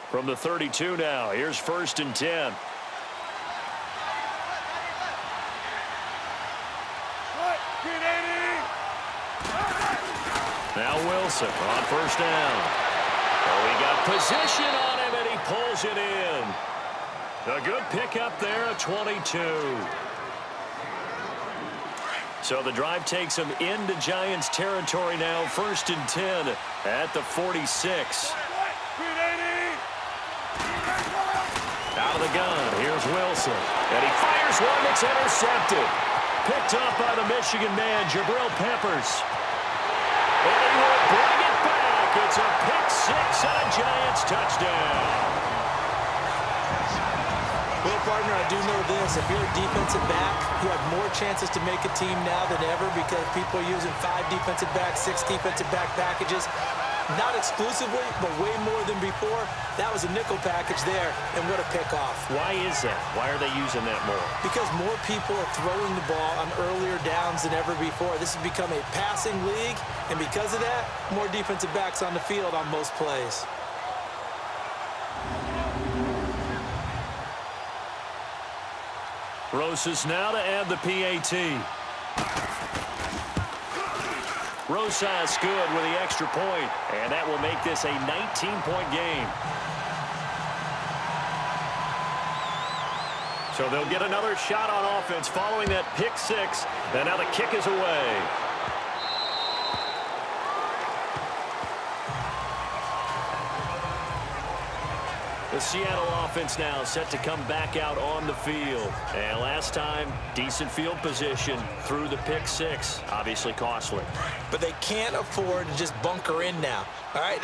From the 32 now, here's 1st and 10. Now Wilson on 1st down. Oh, he got position on him, and he pulls it in. A good pickup there, a 22. So the drive takes him into Giants territory now, 1st and 10 at the 46. Out of the gun, here's Wilson. And he fires one that's intercepted. Picked up by the Michigan man, Jabril Peppers. And he will bring it back. It's a pick-6 and a Giants touchdown. Well, partner, I do know this. If you're a defensive back, you have more chances to make a team now than ever because people are using 5 defensive backs, 6 defensive back packages. Not exclusively, but way more than before. That was a nickel package there, and what a pickoff. Why is that? Why are they using that more? Because more people are throwing the ball on earlier downs than ever before. This has become a passing league, and because of that, more defensive backs on the field on most plays. Rosas now to add the PAT. Rosas good with the extra point, and that will make this a 19-point game. So they'll get another shot on offense following that pick-6, and now the kick is away. The Seattle offense now set to come back out on the field. And last time, decent field position through the pick-6. Obviously costly. But they can't afford to just bunker in now. All right,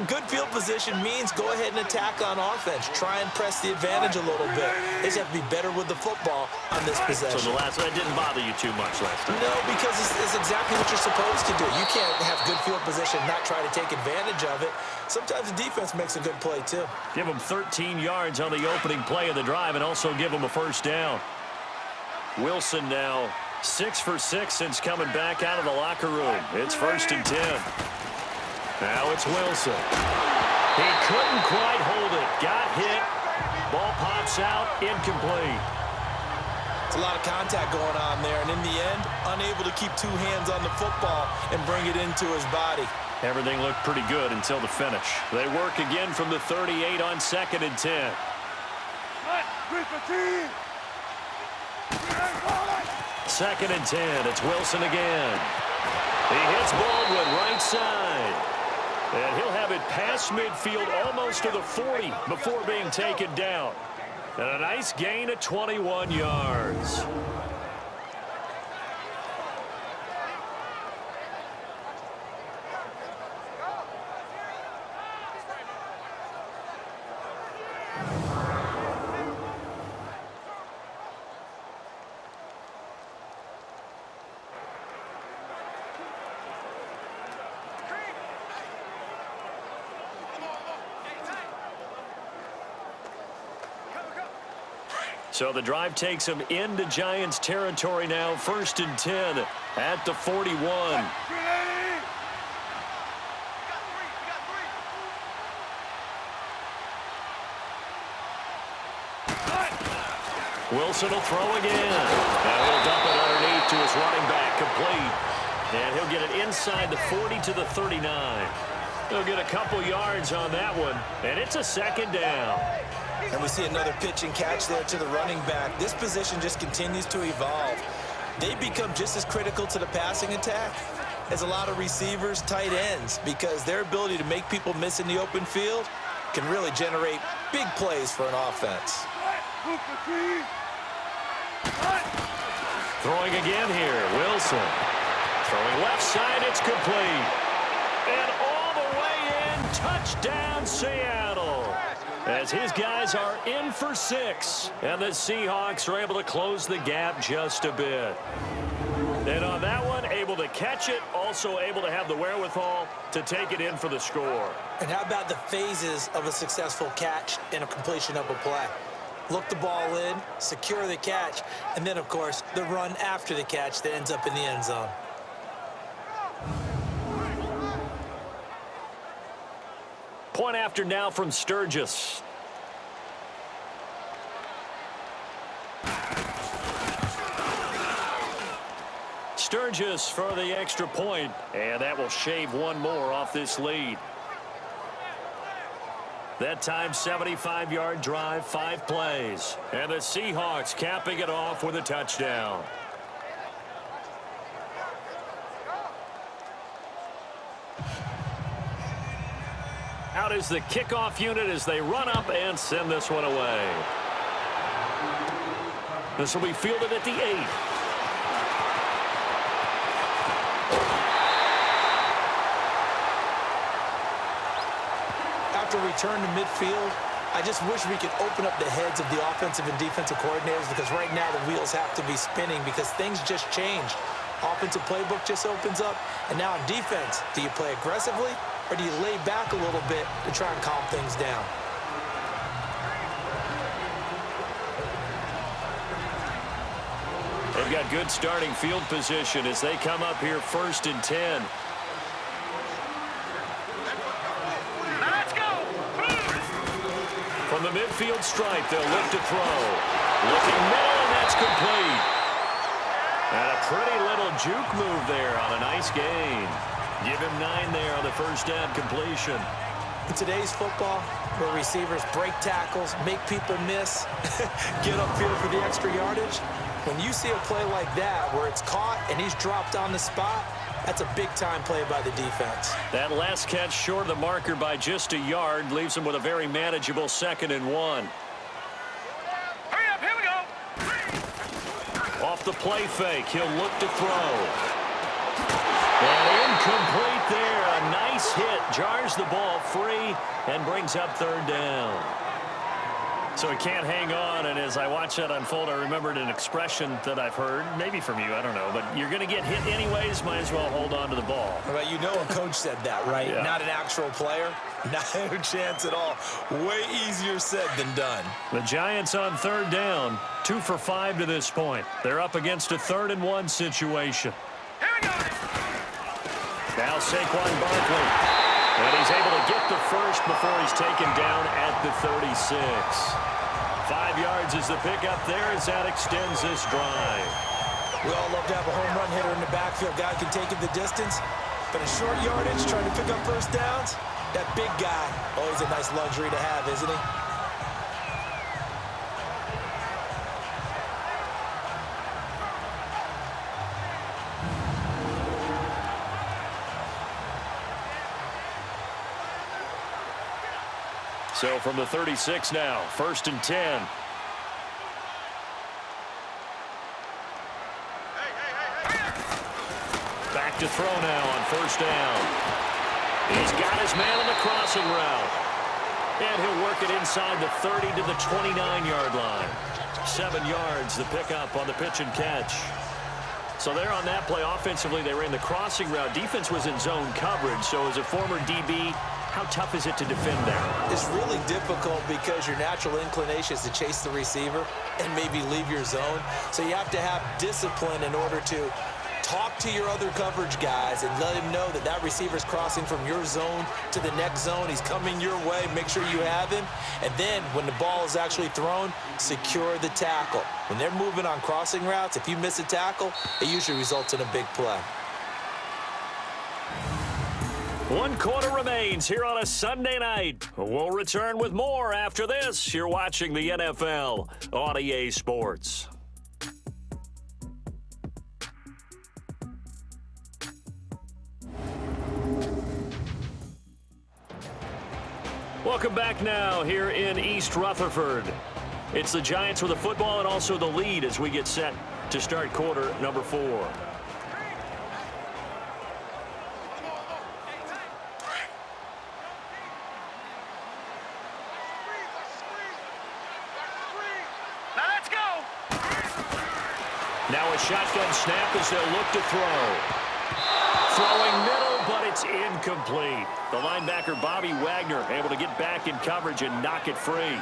good field position means go ahead and attack on offense. Try and press the advantage a little bit. They just have to be better with the football on this possession. So that didn't bother you too much last time? No, because it's exactly what you're supposed to do. You can't have good field position and not try to take advantage of it. sometimes the defense makes a good play too. Give them 13 yards on the opening play of the drive and also give them a first down. Wilson now 6 for 6 since coming back out of the locker room. It's 1st and 10. Now it's Wilson. He couldn't quite hold it. Got hit. Ball pops out. Incomplete. It's a lot of contact going on there, and in the end, unable to keep two hands on the football and bring it into his body. Everything looked pretty good until the finish. They work again from the 38 on 2nd and 10. 2nd and 10. It's Wilson again. He hits Baldwin right side. And he'll have it past midfield almost to the 40 before being taken down. And a nice gain of 21 yards. So the drive takes him into Giants territory now. 1st and 10 at the 41. Wilson will throw again. And he'll dump it underneath to his running back, complete. And he'll get it inside the 40 to the 39. He'll get a couple yards on that one, and it's a 2nd down. And we see another pitch and catch there to the running back. This position just continues to evolve. They become just as critical to the passing attack as a lot of receivers, tight ends, because their ability to make people miss in the open field can really generate big plays for an offense. Throwing again here, Wilson. Throwing left side, it's complete. And all the way in, touchdown Seattle. As his guys are in for 6. And the Seahawks are able to close the gap just a bit. And on that one, able to catch it, also able to have the wherewithal to take it in for the score. And how about the phases of a successful catch and a completion of a play? Look the ball in, secure the catch, and then, of course, the run after the catch that ends up in the end zone. Point after now from Sturgis. Sturgis for the extra point, and that will shave one more off this lead. That time, 75-yard drive, 5 plays. And the Seahawks capping it off with a touchdown. Out is the kickoff unit as they run up and send this one away. This will be fielded at the 8. After return to midfield, I just wish we could open up the heads of the offensive and defensive coordinators, because right now the wheels have to be spinning because things just changed. Offensive playbook just opens up, and now on defense, do you play aggressively or do you lay back a little bit to try and calm things down? They've got good starting field position as they come up here 1st and 10. Let's go. From the midfield stripe, they'll look to throw. Looking middle, and that's complete. And a pretty little juke move there on a nice gain. Give him 9 there on the first down completion. In today's football, where receivers break tackles, make people miss, get upfield for the extra yardage, when you see a play like that where it's caught and he's dropped on the spot, that's a big-time play by the defense. That last catch short of the marker by just a yard leaves him with a very manageable 2nd and 1. Hurry up, here we go. Off the play fake, he'll look to throw. And incomplete there. A nice hit. Jars the ball free and brings up 3rd down. So he can't hang on, and as I watch that unfold, I remembered an expression that I've heard, maybe from you, I don't know, but you're going to get hit anyways, might as well hold on to the ball. Well, you know a coach said that, right? Yeah. Not an actual player. Not a chance at all. Way easier said than done. The Giants on third down, 2 for 5 to this point. They're up against a 3rd-and-1 situation. Here we go. Now Saquon Barkley. And he's able to get the first before he's taken down at the 36. 5 yards is the pickup there as that extends this drive. We all love to have a home run hitter in the backfield. Guy can take it the distance. But in short yardage, trying to pick up first downs, that big guy, always a nice luxury to have, isn't he? So from the 36 now, 1st and 10. Back to throw now on 1st down. He's got his man on the crossing route. And he'll work it inside the 30 to the 29-yard line. 7 yards, the pickup on the pitch and catch. So there on that play, offensively, they ran the crossing route. Defense was in zone coverage, so as a former DB, how tough is it to defend there? It's really difficult because your natural inclination is to chase the receiver and maybe leave your zone. So you have to have discipline in order to talk to your other coverage guys and let him know that that receiver's crossing from your zone to the next zone. He's coming your way. Make sure you have him. And then when the ball is actually thrown, secure the tackle. When they're moving on crossing routes, if you miss a tackle, it usually results in a big play. 1 quarter remains here on a Sunday night. We'll return with more after this. You're watching the NFL on EA Sports. Welcome back now here in East Rutherford. It's the Giants with the football and also the lead as we get set to start quarter number 4. Now a shotgun snap as they'll look to throw. Throwing middle, but it's incomplete. The linebacker, Bobby Wagner, able to get back in coverage and knock it free.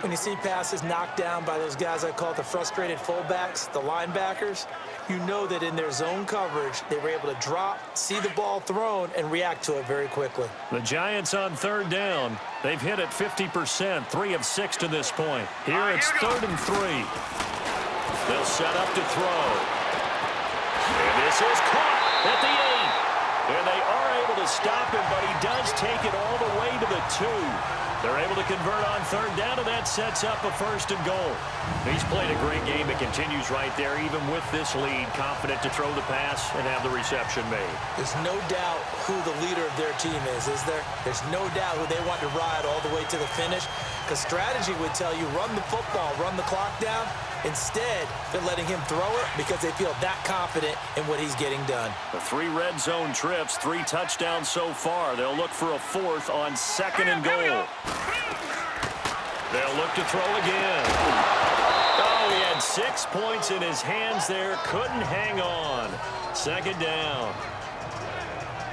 When you see passes knocked down by those guys I call the frustrated fullbacks, the linebackers, you know that in their zone coverage, they were able to drop, see the ball thrown, and react to it very quickly. The Giants on 3rd down. They've hit it 50%, 3 of 6 to this point. Here it's 3rd and 3. They'll set up to throw. And this is caught at the 8. And they are able to stop him, but he does take it all the way to the 2. They're able to convert on 3rd down, and that sets up a 1st and goal. He's played a great game. It continues right there, even with this lead, confident to throw the pass and have the reception made. There's no doubt who the leader of their team is there? There's no doubt who they want to ride all the way to the finish, because strategy would tell you run the football, run the clock down. Instead, they're letting him throw it because they feel that confident in what he's getting done. The 3 red zone trips, 3 touchdowns so far. They'll look for a 4th on 2nd and goal. They'll look to throw again. Oh, he had 6 points in his hands there. Couldn't hang on. 2nd down.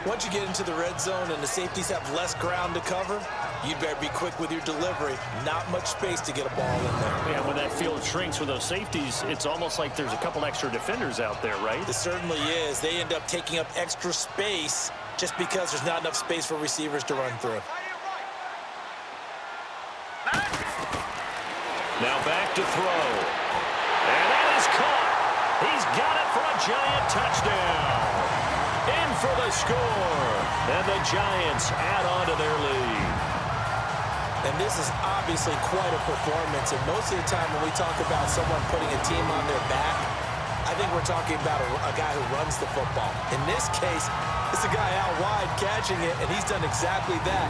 Once you get into the red zone and the safeties have less ground to cover, you'd better be quick with your delivery. Not much space to get a ball in there. Yeah, when that field shrinks with those safeties, it's almost like there's a couple extra defenders out there, right? It certainly is. They end up taking up extra space just because there's not enough space for receivers to run through. Now back to throw. And that is caught. He's got it for a Giant touchdown. In for the score. And the Giants add on to their lead. And this is obviously quite a performance. And most of the time when we talk about someone putting a team on their back, I think we're talking about a guy who runs the football. In this case, it's a guy out wide catching it, and he's done exactly that,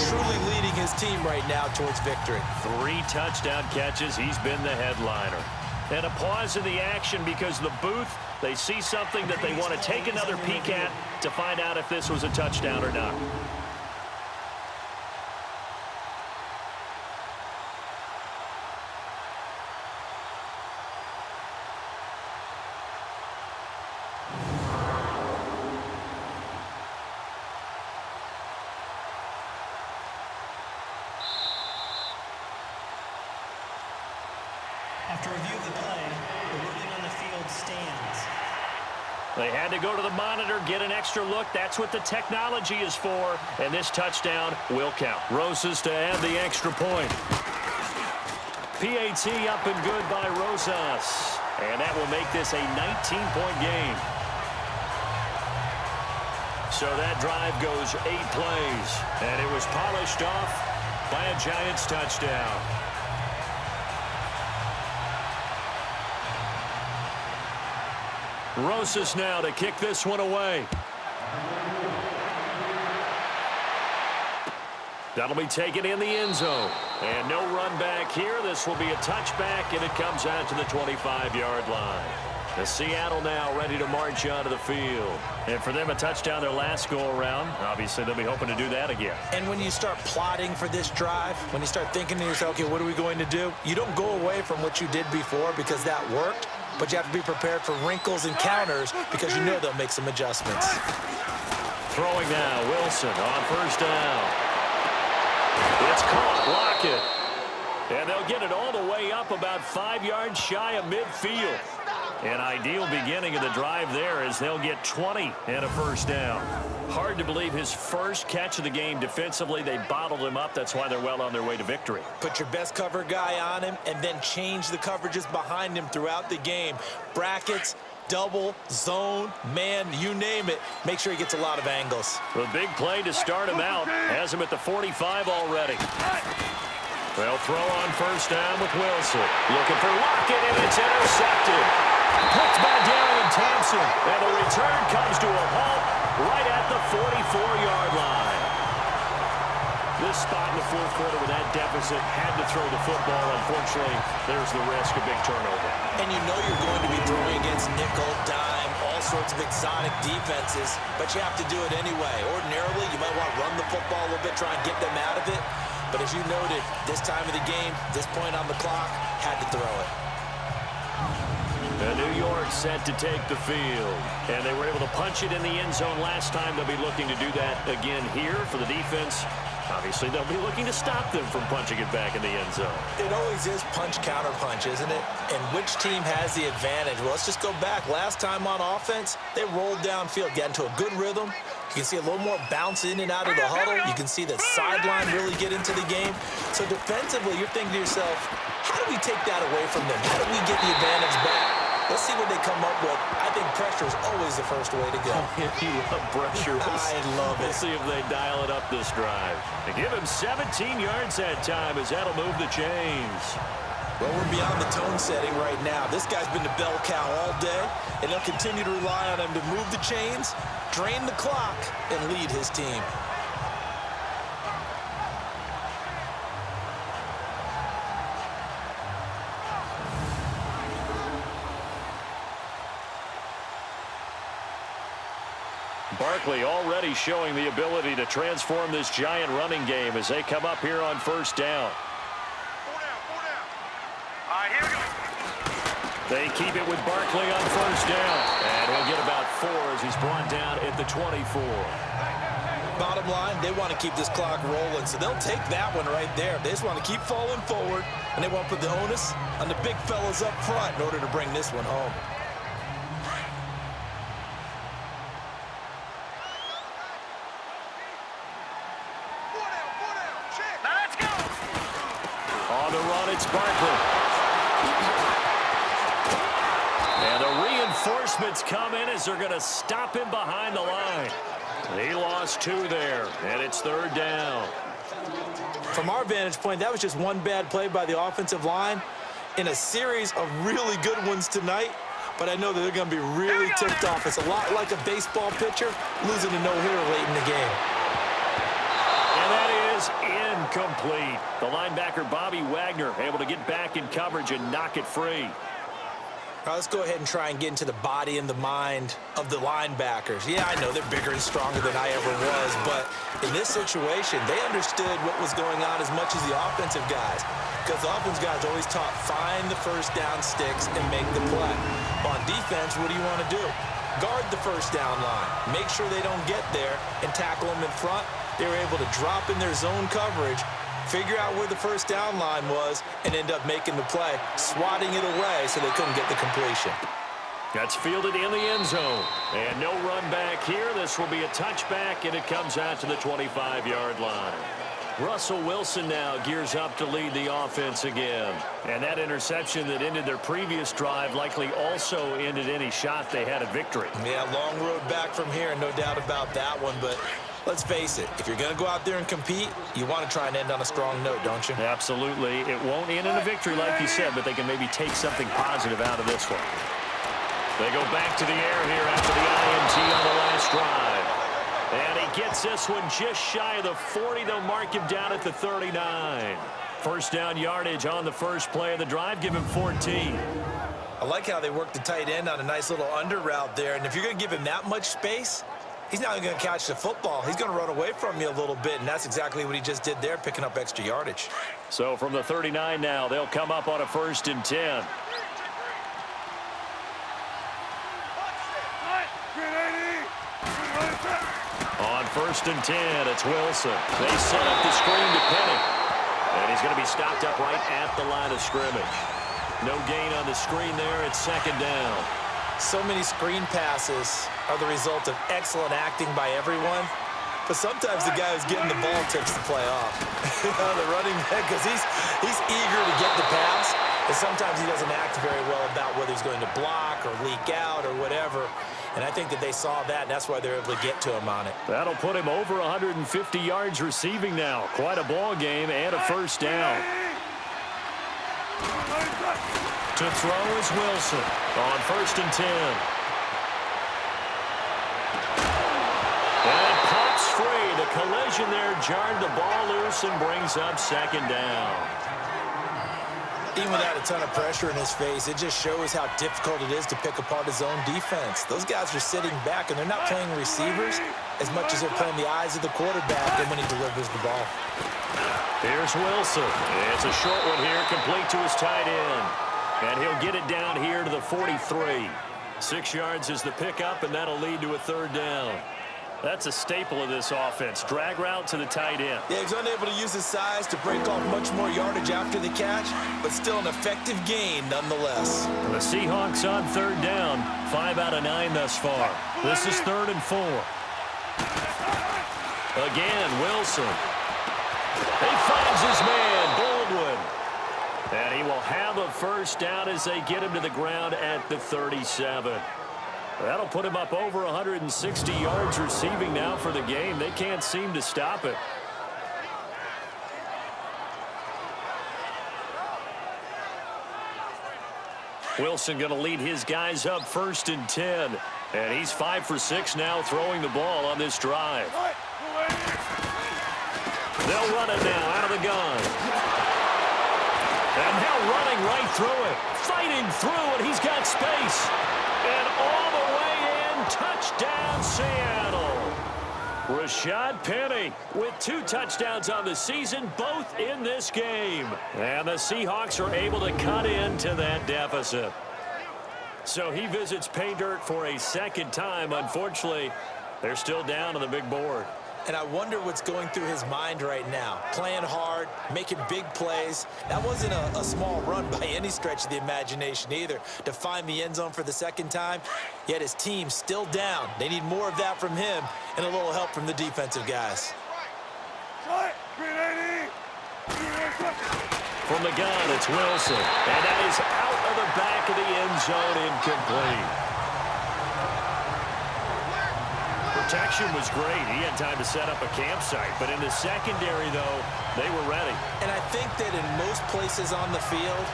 truly leading his team right now towards victory. 3 touchdown catches. He's been the headliner. And a pause in the action because the booth, they see something that they want to take another peek at to find out if this was a touchdown or not. After review of the play, the ruling on the field stands. They had to go to the monitor, get an extra look. That's what the technology is for. And this touchdown will count. Rosas to add the extra point. PAT up and good by Rosas. And that will make this a 19-point game. So that drive goes 8 plays. And it was polished off by a Giants touchdown. Rosas now to kick this one away. That'll be taken in the end zone. And no run back here. This will be a touchback, and it comes out to the 25-yard line. The Seattle now ready to march onto the field. And for them, a touchdown their last go-around. Obviously, they'll be hoping to do that again. And when you start plotting for this drive, when you start thinking to yourself, okay, what are we going to do? You don't go away from what you did before because that worked, but you have to be prepared for wrinkles and counters because you know they'll make some adjustments. Throwing now, Wilson on first down. It's caught. Lockett. And they'll get it all the way up about 5 yards shy of midfield. An ideal beginning of the drive there as they'll get 20 and a first down. Hard to believe his first catch of the game defensively. They bottled him up. That's why they're well on their way to victory. Put your best cover guy on him and then change the coverages behind him throughout the game. Brackets, double, zone, man, you name it. Make sure he gets a lot of angles. The big play to start him out. Has him at the 45 already. They'll throw on first down with Wilson. Looking for Lockett, and it's intercepted. Picked by Darian Thompson. And the return comes to a halt right at the 44-yard line. This spot in the fourth quarter with that deficit had to throw the football. Unfortunately, there's the risk of big turnover. And you know you're going to be throwing against nickel, dime, all sorts of exotic defenses, but you have to do it anyway. Ordinarily, you might want to run the football a little bit, try and get them out of it. But as you noted, this time of the game, this point on the clock, had to throw it. And New York set to take the field. And they were able to punch it in the end zone last time. They'll be looking to do that again here for the defense. Obviously, they'll be looking to stop them from punching it back in the end zone. It always is punch-counter-punch, isn't it? And which team has the advantage? Well, let's just go back. Last time on offense, they rolled downfield, got into a good rhythm. You can see a little more bounce in and out of the huddle. You can see the sideline really get into the game. So defensively, you're thinking to yourself, how do we take that away from them? How do we get the advantage back? Let's see what they come up with. I think pressure is always the first way to go. You love pressure. I love it. We'll see if they dial it up this drive. They give him 17 yards that time as that'll move the chains. Well, we're beyond the tone setting right now. This guy's been the bell cow all day, and they'll continue to rely on him to move the chains, drain the clock, and lead his team. Barkley already showing the ability to transform this Giant running game as they come up here on first down. 4 down. All right, here we go. They keep it with Barkley on first down. And we'll get about 4 as he's brought down at the 24. Bottom line, they want to keep this clock rolling, so they'll take that one right there. They just want to keep falling forward, and they want to put the onus on the big fellas up front in order to bring this one home. On the run, it's Barkley. And the reinforcements come in as they're going to stop him behind the line. He lost 2 there, and it's third down. From our vantage point, that was just one bad play by the offensive line in a series of really good ones tonight, but I know that they're going to be really ticked off. It's a lot like a baseball pitcher losing a no-hitter late in the game. And that is incomplete. The linebacker, Bobby Wagner, able to get back in coverage and knock it free. All right, let's go ahead and try and get into the body and the mind of the linebackers. Yeah, I know they're bigger and stronger than I ever was, but in this situation, they understood what was going on as much as the offensive guys, because the offensive guys always taught find the first down sticks and make the play. On defense, what do you want to do? Guard the first down line. Make sure they don't get there and tackle them in front. They were able to drop in their zone coverage, figure out where the first down line was, and end up making the play, swatting it away so they couldn't get the completion. That's fielded in the end zone. And no run back here. This will be a touchback, and it comes out to the 25-yard line. Russell Wilson now gears up to lead the offense again. And that interception that ended their previous drive likely also ended any shot they had at victory. Yeah, long road back from here, no doubt about that one. But let's face it, if you're going to go out there and compete, you want to try and end on a strong note, don't you? Absolutely. It won't end in a victory like you said, but they can maybe take something positive out of this one. They go back to the air here after the INT on the last drive. And he gets this one just shy of the 40. They'll mark him down at the 39. First down yardage on the first play of the drive. Give him 14. I like how they work the tight end on a nice little under route there. And if you're going to give him that much space, he's not going to catch the football. He's going to run away from you a little bit, and that's exactly what he just did there, picking up extra yardage. So from the 39 now, they'll come up on a 1st and 10. On 1st and 10, it's Wilson. They set up the screen to Penny. And he's going to be stopped up right at the line of scrimmage. No gain on the screen there. It's 2nd down. So many screen passes are the result of excellent acting by everyone. But sometimes the guy who's getting the ball tips the play off. The running back, because he's eager to get the pass. And sometimes he doesn't act very well about whether he's going to block or leak out or whatever. And I think that they saw that, and that's why they're able to get to him on it. That'll put him over 150 yards receiving now. Quite a ball game and a 1st down. To throw is Wilson on 1st and 10. And it pops free. The collision there jarred the ball loose and brings up 2nd down. Even without a ton of pressure in his face, it just shows how difficult it is to pick apart his own defense. Those guys are sitting back, and they're not playing receivers as much as they're playing the eyes of the quarterback and when he delivers the ball. Here's Wilson. It's a short one here, complete to his tight end. And he'll get it down here to the 43. 6 yards is the pickup, and that'll lead to a 3rd down. That's a staple of this offense. Drag route to the tight end. Yeah, he's unable to use his size to break off much more yardage after the catch, but still an effective gain nonetheless. The Seahawks on 3rd down. 5 out of 9 thus far. This is 3rd and 4. Again, Wilson. He finds his man, Baldwin. And he will have a 1st down as they get him to the ground at the 37. That'll put him up over 160 yards receiving now for the game. They can't seem to stop it. Wilson going to lead his guys up 1st and 10. And he's 5 for 6 now throwing the ball on this drive. They'll run it now out of the gun. And now running right through it. Fighting through, and he's got space. And all the way in, touchdown Seattle. Rashad Penny with 2 touchdowns on the season, both in this game. And the Seahawks are able to cut into that deficit. So he visits pay dirt for a 2nd time. Unfortunately, they're still down on the big board. And I wonder what's going through his mind right now. Playing hard, making big plays. That wasn't a small run by any stretch of the imagination either. To find the end zone for the 2nd time, yet his team's still down. They need more of that from him and a little help from the defensive guys. From the gun, it's Wilson. And that is out of the back of the end zone, incomplete. Protection was great. He had time to set up a campsite. But in the secondary, though, they were ready. And I think that in most places on the field,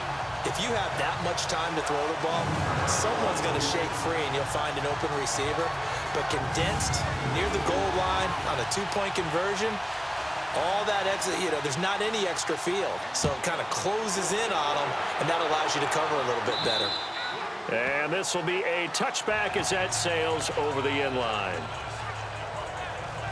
if you have that much time to throw the ball, someone's going to shake free and you'll find an open receiver. But condensed near the goal line on a 2-point conversion, all that extra, there's not any extra field. So it kind of closes in on them, and that allows you to cover a little bit better. And this will be a touchback as that sails over the end line.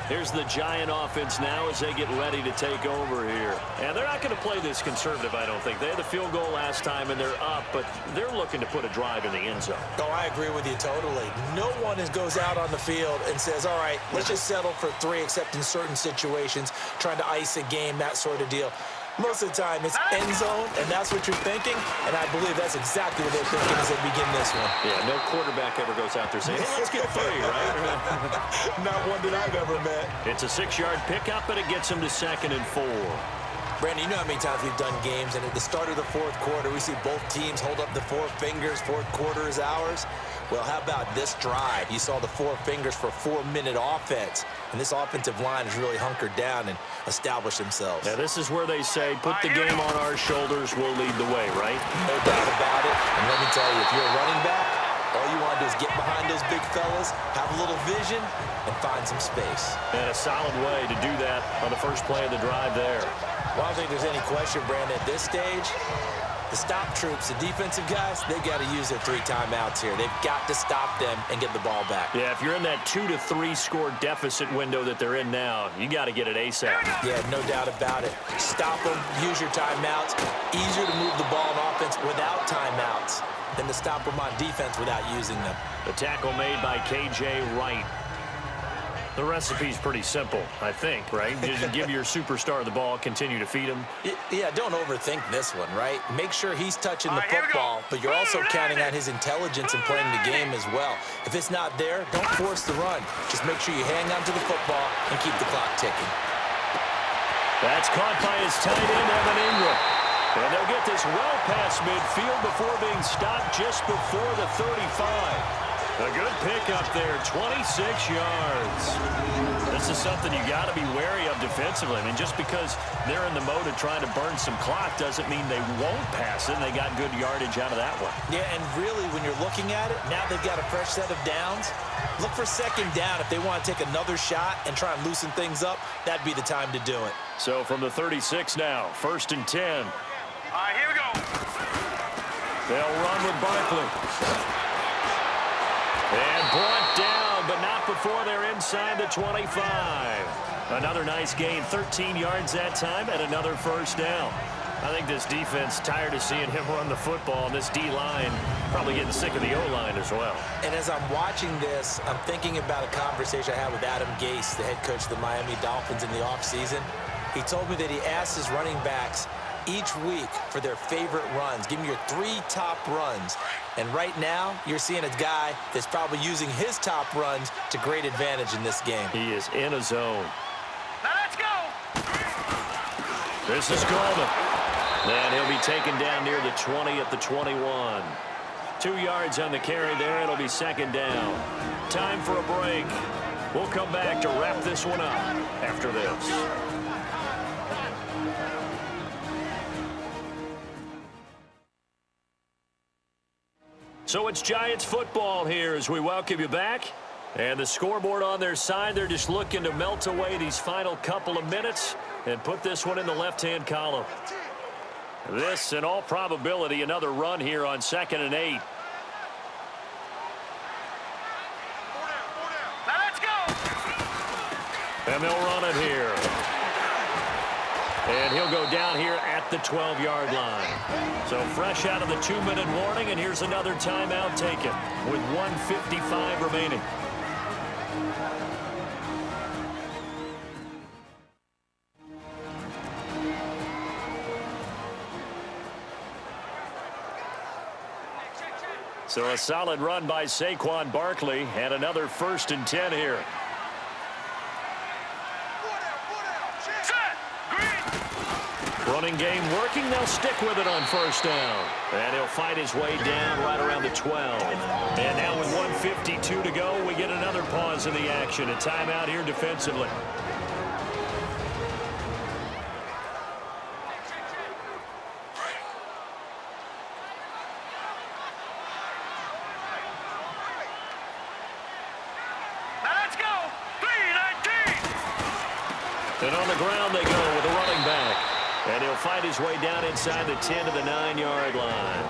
Here's the Giant offense now as they get ready to take over here. And they're not going to play this conservative, I don't think. They had the field goal last time, and they're up, but they're looking to put a drive in the end zone. Oh, I agree with you totally. No one goes out on the field and says, all right, let's just settle for 3, except in certain situations, trying to ice a game, that sort of deal. Most of the time, it's end zone, and that's what you're thinking, and I believe that's exactly what they're thinking as they begin this one. Yeah, no quarterback ever goes out there saying, hey, let's get 3, right? Not one that I've ever met. It's a 6-yard pickup, and it gets them to 2nd and 4. Brandon, you know how many times we've done games, and at the start of the 4th quarter, we see both teams hold up the 4 fingers, 4th quarter is ours. Well, how about this drive? You saw the 4 fingers for 4-minute offense, and this offensive line has really hunkered down and established themselves. Now, this is where they say, put the game on our shoulders, we'll lead the way, right? No doubt about it, and let me tell you, if you're a running back, all you want to do is get behind those big fellas, have a little vision, and find some space. And a solid way to do that on the first play of the drive there. Well, I don't think there's any question, Brandon, at this stage, the stop troops, the defensive guys, they got to use their 3 timeouts here. They've got to stop them and get the ball back. Yeah, if you're in that 2 to 3 score deficit window that they're in now, you got to get it ASAP. Yeah, no doubt about it. Stop them, use your timeouts. Easier to move the ball on offense without timeouts than to stop them on defense without using them. The tackle made by K.J. Wright. The recipe's pretty simple, I think, right? Just give your superstar the ball, continue to feed him. Yeah, don't overthink this one, right? Make sure he's touching the football, but you're also counting on his intelligence in playing the game as well. If it's not there, don't force the run. Just make sure you hang on to the football and keep the clock ticking. That's caught by his tight end, Evan Ingram. And they'll get this well past midfield before being stopped just before the 35. A good pickup there, 26 yards. This is something you got to be wary of defensively. I mean, just because they're in the mode of trying to burn some clock doesn't mean they won't pass it, and they got good yardage out of that one. Yeah, and really, when you're looking at it, now they've got a fresh set of downs. Look for 2nd down. If they want to take another shot and try and loosen things up, that'd be the time to do it. So from the 36 now, 1st and 10. All right, here we go. They'll run with Barkley. And brought down, but not before they're inside the 25. Another nice gain, 13 yards that time, and another 1st down. I think this defense tired of seeing him run the football, and this D-line probably getting sick of the O-line as well. And as I'm watching this, I'm thinking about a conversation I had with Adam Gase, the head coach of the Miami Dolphins in the offseason. He told me that he asked his running backs each week for their favorite runs. Give me your 3 top runs. And right now, you're seeing a guy that's probably using his top runs to great advantage in this game. He is in a zone. Now let's go. This is Coleman. And he'll be taken down near the 20 at the 21. 2 yards on the carry there. It'll be 2nd down. Time for a break. We'll come back to wrap this one up after this. So it's Giants football here as we welcome you back. And the scoreboard on their side, they're just looking to melt away these final couple of minutes and put this one in the left-hand column. This, in all probability, another run here on 2nd and 8. Now let's go. And they'll run it here. And he'll go down here at the 12-yard line. So fresh out of the 2-minute warning, and here's another timeout taken with 1:55 remaining. So a solid run by Saquon Barkley, and another 1st and 10 here. Running game working. They'll stick with it on 1st down. And he'll fight his way down right around the 12. And now with 1:52 to go, we get another pause in the action. A timeout here defensively. Now let's go. 3:19. And on the ground they go with a running back. And he'll fight his way down inside the 10 to the 9-yard line.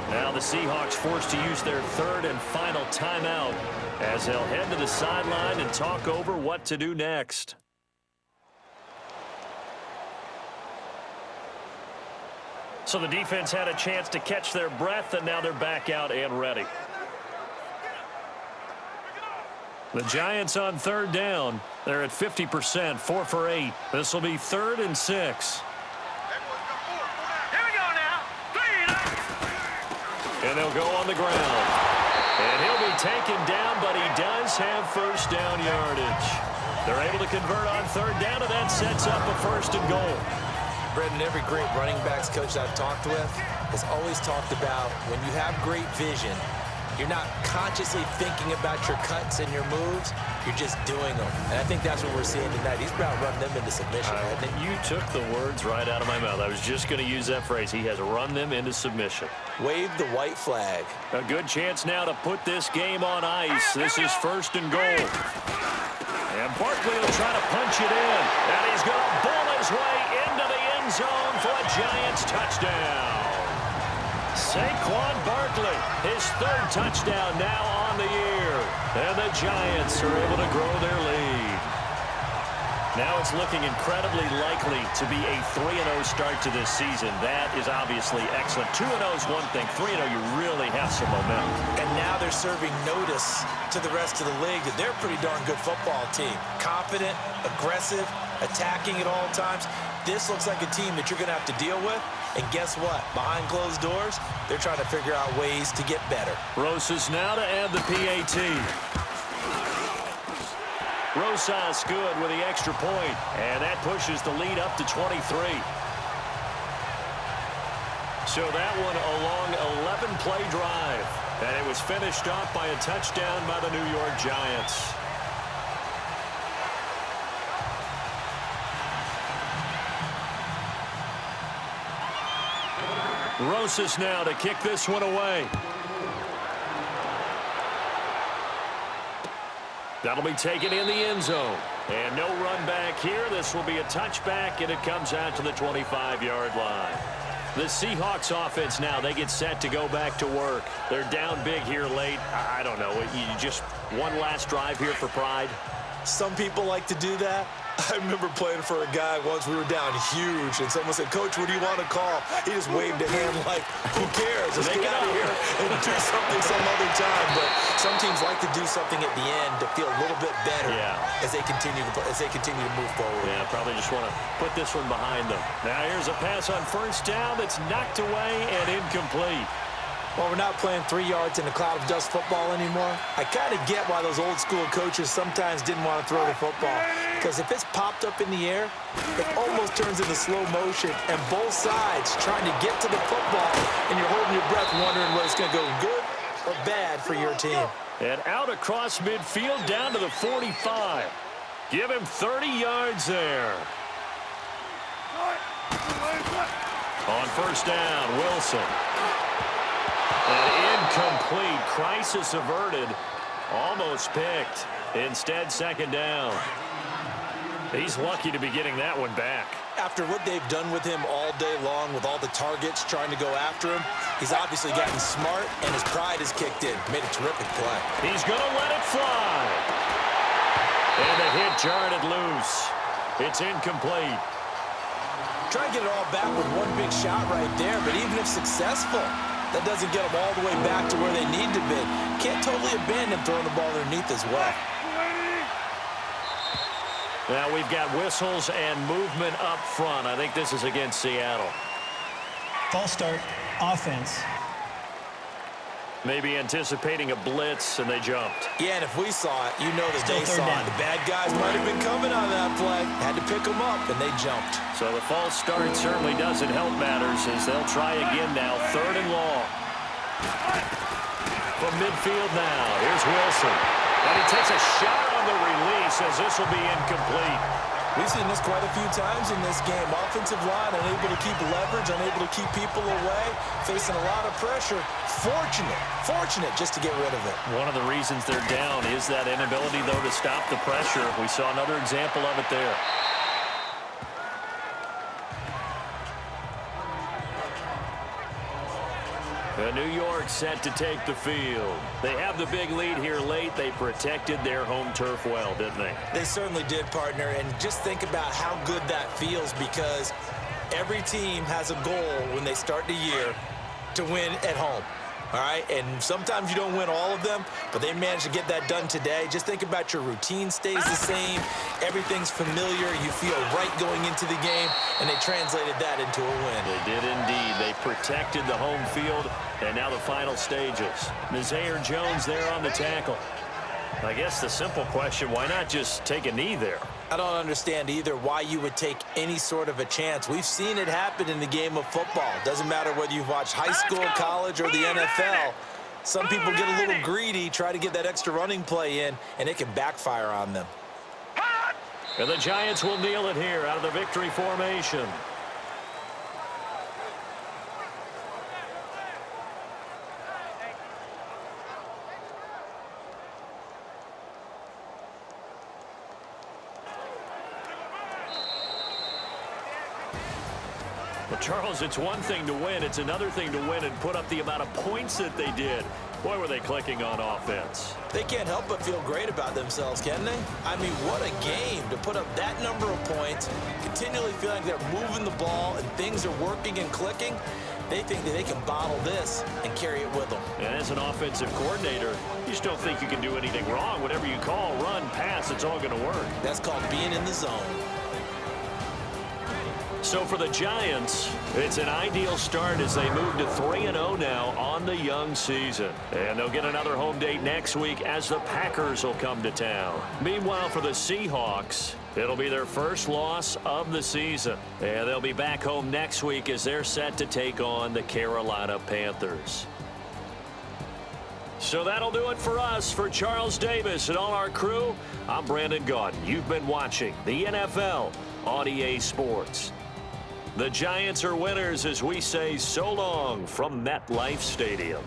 Now the Seahawks forced to use their third and final timeout as they'll head to the sideline and talk over what to do next. So the defense had a chance to catch their breath, and now they're back out and ready. The Giants on third down. They're at 50%, 4 for 8. This will be 3rd and 6. Here we go now. 3 And they'll go on the ground. And he'll be taken down, but he does have first down yardage. They're able to convert on third down, and that sets up a 1st and goal. Brendan, every great running backs coach I've talked with has always talked about when you have great vision, you're not consciously thinking about your cuts and your moves. You're just doing them. And I think that's what we're seeing tonight. He's about running them into submission. You took the words right out of my mouth. I was just going to use that phrase. He has run them into submission. Wave the white flag. A good chance now to put this game on ice. This is 1st and goal. And Barkley will try to punch it in. And he's going to bull his way into the end zone for a Giants touchdown. Saquon Barkley, his 3rd touchdown now on the year. And the Giants are able to grow their lead. Now it's looking incredibly likely to be a 3-0 start to this season. That is obviously excellent. 2-0 is one thing. 3-0, you really have some momentum. And now they're serving notice to the rest of the league that they're a pretty darn good football team. Confident, aggressive, attacking at all times. This looks like a team that you're going to have to deal with. And guess what? Behind closed doors, they're trying to figure out ways to get better. Rosas now to add the PAT. Rosas good with the extra point. And that pushes the lead up to 23. So that one a long 11-play drive. And it was finished off by a touchdown by the New York Giants. Rosas now to kick this one away. That'll be taken in the end zone. And no run back here. This will be a touchback, and it comes out to the 25-yard line. The Seahawks offense now, they get set to go back to work. They're down big here late. I don't know. You just one last drive here for pride. Some people like to do that. I remember playing for a guy once. We were down huge, and someone said, "Coach, what do you want to call?" He just waved a hand like, "Who cares? Let's get out of here and do something some other time." But some teams like to do something at the end to feel a little bit better as they continue to move forward. Yeah, probably just want to put this one behind them. Now here's a pass on 1st down that's knocked away and incomplete. Well, we're not playing 3 yards in a cloud of dust football anymore. I kind of get why those old school coaches sometimes didn't want to throw the football. Because if it's popped up in the air, it almost turns into slow motion. And both sides trying to get to the football, and you're holding your breath wondering whether it's going to go good or bad for your team. And out across midfield down to the 45. Give him 30 yards there. On 1st down, Wilson. An incomplete. Crisis averted. Almost picked. Instead, 2nd down. He's lucky to be getting that one back. After what they've done with him all day long, with all the targets trying to go after him, he's obviously gotten smart, and his pride has kicked in. Made a terrific play. He's going to let it fly. And the hit jarred it loose. It's incomplete. Try and get it all back with one big shot right there, but even if successful, that doesn't get them all the way back to where they need to be. Can't totally abandon throwing the ball underneath as well. Now we've got whistles and movement up front. I think this is against Seattle. False start, offense. Maybe anticipating a blitz, and they jumped. Yeah, and if we saw it, you know that Still they saw down. it. The bad guys might have been coming on that play. Had to pick them up, and they jumped. So the false start certainly doesn't help matters as they'll try again now. 3rd and long. From midfield now, here's Wilson. And he takes a shot on the release as this will be incomplete. We've seen this quite a few times in this game. Offensive line unable to keep leverage, unable to keep people away, facing a lot of pressure. Fortunate just to get rid of it. One of the reasons they're down is that inability, though, to stop the pressure. We saw another example of it there. New York set to take the field. They have the big lead here late. They protected their home turf well, didn't they? They certainly did, partner. And just think about how good that feels, because every team has a goal when they start the year to win at home. All right, and sometimes you don't win all of them, but they managed to get that done today. Just think about your routine stays the same. Everything's familiar. You feel right going into the game, and they translated that into a win. They did indeed. They protected the home field, and now the final stages. Nazaire Jones there on the tackle. I guess the simple question, why not just take a knee there? I don't understand either why you would take any sort of a chance. We've seen it happen in the game of football. Doesn't matter whether you've watched high school, college, or the NFL. Some people get a little greedy, try to get that extra running play in, and it can backfire on them. And the Giants will kneel it here out of the victory formation. Well, Charles, it's one thing to win. It's another thing to win and put up the amount of points that they did. Boy, were they clicking on offense. They can't help but feel great about themselves, can they? I mean, what a game to put up that number of points, continually feeling like they're moving the ball and things are working and clicking. They think that they can bottle this and carry it with them. And as an offensive coordinator, you just don't think you can do anything wrong. Whatever you call, run, pass, it's all going to work. That's called being in the zone. So for the Giants, it's an ideal start as they move to 3-0 now on the young season. And they'll get another home date next week as the Packers will come to town. Meanwhile, for the Seahawks, it'll be their first loss of the season. And they'll be back home next week as they're set to take on the Carolina Panthers. So that'll do it for us. For Charles Davis and all our crew, I'm Brandon Gaudin. You've been watching the NFL on EA Sports. The Giants are winners as we say so long from MetLife Stadium.